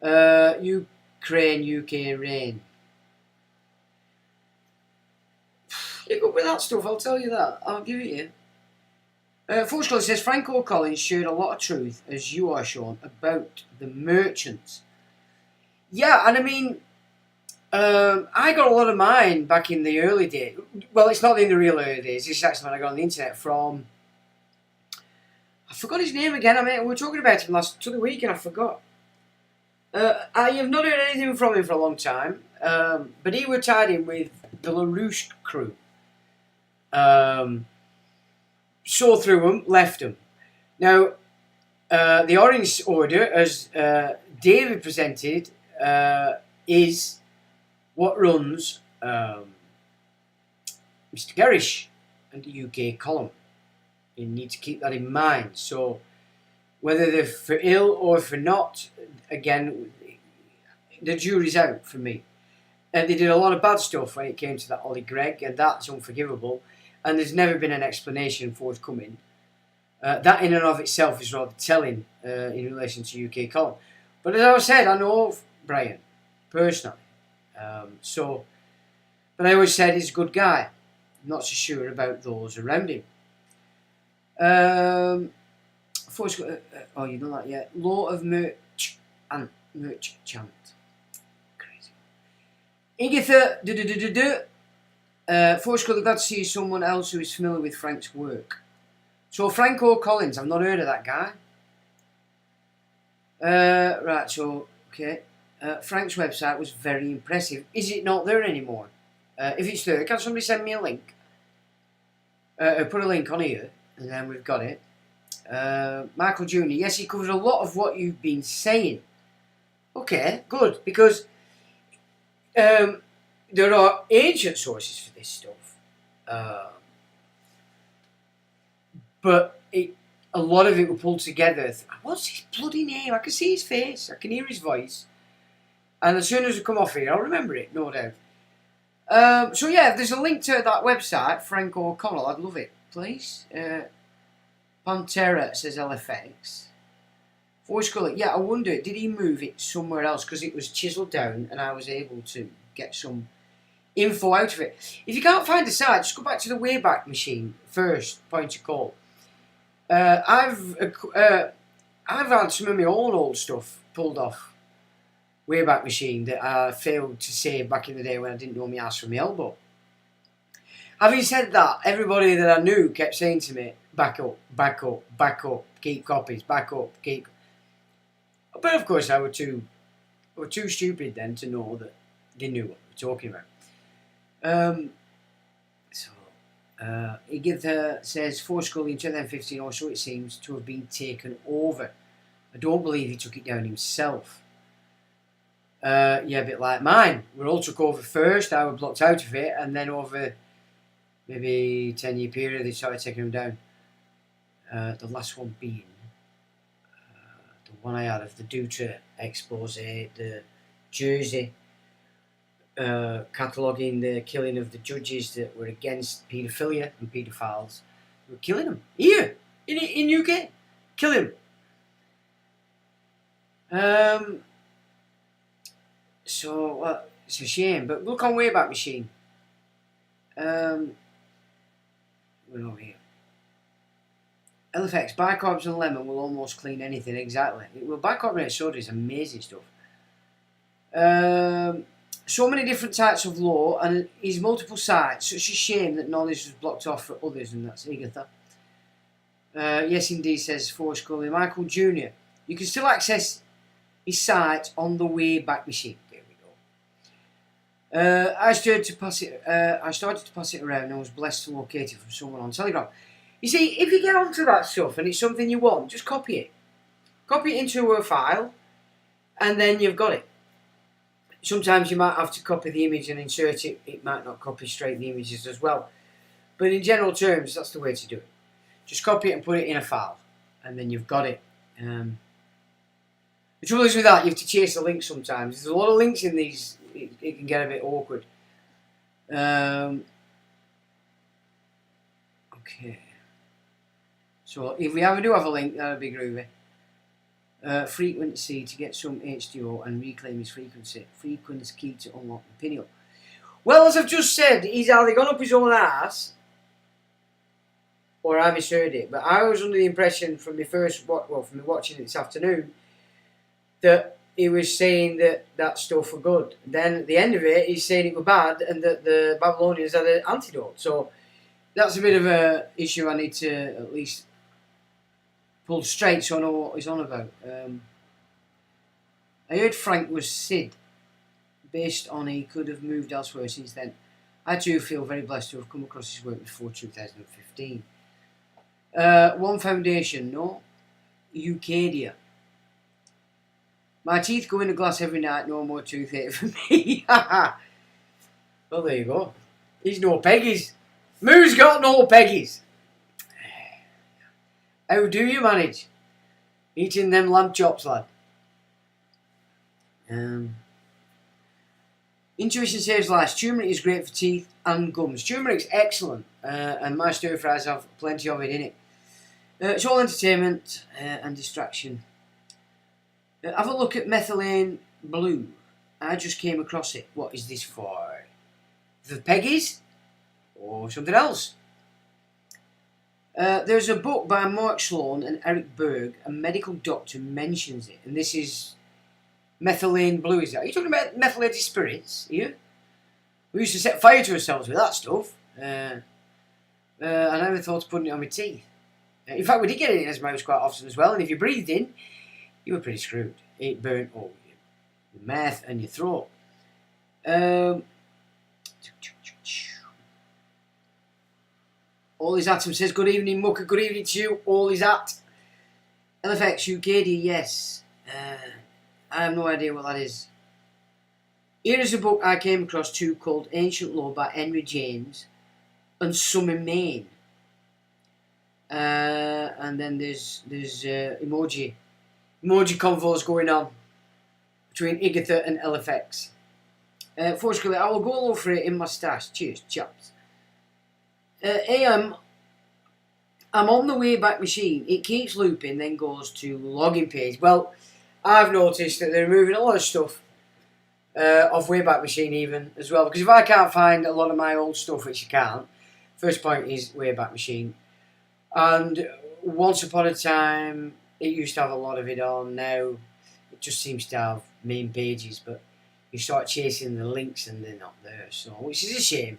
A: Ukraine, UK rain. You're good with that stuff, I'll tell you that. I'll give it you. Forscully says, Franco Collins shared a lot of truth, as you are shown, about the merchants. Yeah, and I mean, I got a lot of mine back in the early days. Well, it's not in the real early days. It's actually when I got on the internet from... I forgot his name again. I mean, we were talking about him last week and I forgot. I have not heard anything from him for a long time. But he were tied in with the LaRouche crew. Saw through them, left them. Now, the Orange Order, as David presented, is what runs Mr. Garish and the UK column. You need to keep that in mind. So, whether they're for ill or for not, again, the jury's out for me. And they did a lot of bad stuff when it came to that Ollie Gregg, and that's unforgivable. And there's never been an explanation forthcoming. That in and of itself is rather telling in relation to UK column. But as I said, I know Brian personally. But I always said he's a good guy. I'm not so sure about those around him. Oh, you know that yet? Law of Merch and Merch Chant. Crazy. Igatha, Forscully, glad to see someone else who is familiar with Frank's work. So Franco Collins, I've not heard of that guy. Right, so, okay. Frank's website was very impressive. Is it not there anymore? If it's there, can somebody send me a link? Put a link on here, and then we've got it. Michael Jr., yes, he covers a lot of what you've been saying. Okay, good, because there are ancient sources for this stuff. But a lot of it were pulled together. What's his bloody name? I can see his face. I can hear his voice. And as soon as we come off here, I'll remember it, no doubt. So yeah, if there's a link to that website, Frank O'Connell, I'd love it, please. Pantera says LFX. Forscully, yeah, I wonder, did he move it somewhere else? Because it was chiseled down and I was able to get some info out of it. If you can't find the site, just go back to the Wayback Machine first, point of call. I've had some of my own old stuff pulled off Wayback Machine that I failed to save back in the day when I didn't know my ass from my elbow. Having said that, everybody that I knew kept saying to me, back up, back up, back up, keep copies, back up, keep. But of course, I were too stupid then to know that they knew what they were talking about. Igitha says Forscully in 2015 or so it seems to have been taken over. I don't believe he took it down himself. Yeah, a bit like mine. We all took over first, I was blocked out of it, and then over maybe 10-year period they started taking them down. The last one being the one I had of the Dutra expose, the Jersey cataloguing the killing of the judges that were against paedophilia and paedophiles. We were killing them here in UK, killing them. So it's a shame, but look on Wayback Machine. We're over here. LFX, bicarb and lemon will almost clean anything. Exactly. Well, bicarbonate soda is amazing stuff. So many different types of law and his multiple sites. Such a shame that knowledge was blocked off for others, and that's Igatha. Yes, indeed, says Forscully. Michael Jr. You can still access his site on the Wayback Machine. There we go. I started to pass it around and was blessed to locate it from someone on Telegram. You see, if you get onto that stuff and it's something you want, just copy it. Copy it into a file, and then you've got it. Sometimes you might have to copy the image and insert it. It might not copy straight the images as well. But in general terms, that's the way to do it. Just copy it and put it in a file, and then you've got it. The trouble is with that, you have to chase the links sometimes. There's a lot of links in these. It can get a bit awkward. Okay. So if we do have a link, that would be groovy. Frequency to get some H2O and reclaim his frequency. Frequency key to unlock the pineal. Well, as I've just said, he's either gone up his own ass or I misheard it. But I was under the impression from from me watching it this afternoon that he was saying that stuff were good. Then at the end of it, he's saying it was bad and that the Babylonians had an antidote. So that's a bit of a issue I need to at least pull straight so I know what he's on about. I heard Frank was Sid, based on he could have moved elsewhere since then. I too feel very blessed to have come across his work before 2015. One Foundation, no. Eucadia. My teeth go in the glass every night, no more toothache for me. Well, there you go. He's no peggies. Moo's got no peggies. How do you manage eating them lamb chops, lad? Intuition saves lives. Turmeric is great for teeth and gums. Turmeric's excellent, and my stir fries have plenty of it in it. It's all entertainment and distraction. Have a look at methylene blue. I just came across it. What is this for? For peggies? Or something else? There's a book by Mark Sloan and Eric Berg. A medical doctor mentions it. And this is methylene blue, is that? Are you talking about methylated spirits here? We used to set fire to ourselves with that stuff. I never thought of putting it on my teeth. In fact, we did get it in his mouth quite often as well. And if you breathed in, you were pretty screwed. It burnt all your mouth and your throat. All is Atom says, good evening, Mucker. Good evening to you. All is at. LFX Eucadia, yes. I have no idea what that is. Here is a book I came across too called Ancient Law by Henry James and some in Maine. And then there's emoji convos going on between Igatha and LFX. Fortunately, I will go all for it in my stash. Cheers, chaps. I'm on the Wayback Machine. It keeps looping, then goes to login page. Well, I've noticed that they're removing a lot of stuff off Wayback Machine even as well. Because if I can't find a lot of my old stuff, which you can't, first point is Wayback Machine. And once upon a time, it used to have a lot of it on. Now, it just seems to have main pages, but you start chasing the links and they're not there. So, which is a shame.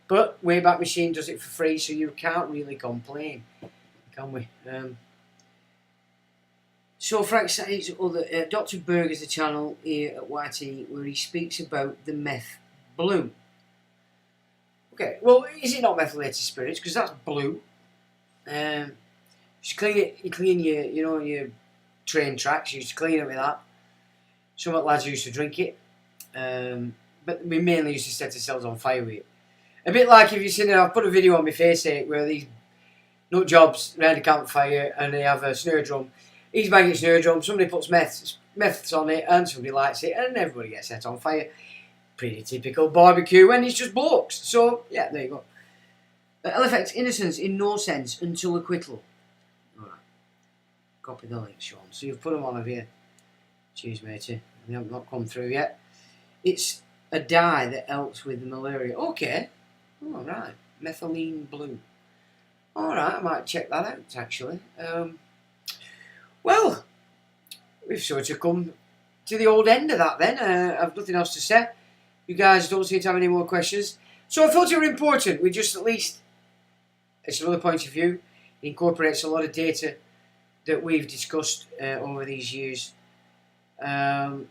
A: But Wayback Machine does it for free, so you can't really complain, can we? So Frank says, Dr. Berg is a channel here at YT where he speaks about the meth blue. Okay, well, is it not methylated spirits? Because that's blue. You clean it. You clean your train tracks. You used to clean it with that. Some lads used to drink it, but we mainly used to set ourselves on fire with it. A bit like if you've seen it, I've put a video on my face where these nut jobs round a campfire and they have a snare drum. He's banging a snare drum. Somebody puts meths on it, and somebody lights it, and everybody gets set on fire. Pretty typical barbecue, and it's just blokes. So yeah, there you go. It'll affect innocence in no sense until acquittal. Alright. Copy the link, Sean. So you've put them on over here. Cheers, matey. They haven't not come through yet. It's a dye that helps with the malaria. Okay. Alright. Methylene blue. Alright, I might check that out, actually. Well, we've sort of come to the old end of that then. I've nothing else to say. You guys don't seem to have any more questions. So I thought it was important. We just at least, it's another point of view. It incorporates a lot of data that we've discussed over these years. And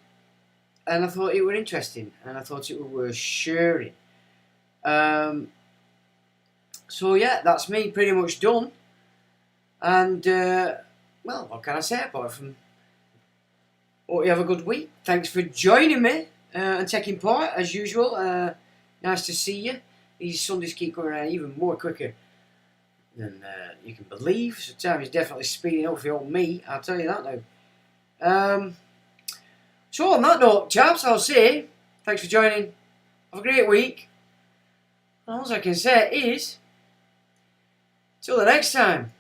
A: I thought it were interesting. And I thought it were worth sharing. So yeah, that's me pretty much done. And, well, what can I say apart from hope you have a good week. Thanks for joining me and taking part as usual. Nice to see you. These Sundays keep coming around even more quicker than you can believe. So time is definitely speeding up for old me, I'll tell you that now. So on that note, chaps, I'll say thanks for joining. Have a great week. And all I can say is till the next time.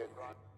D: Okay, fine.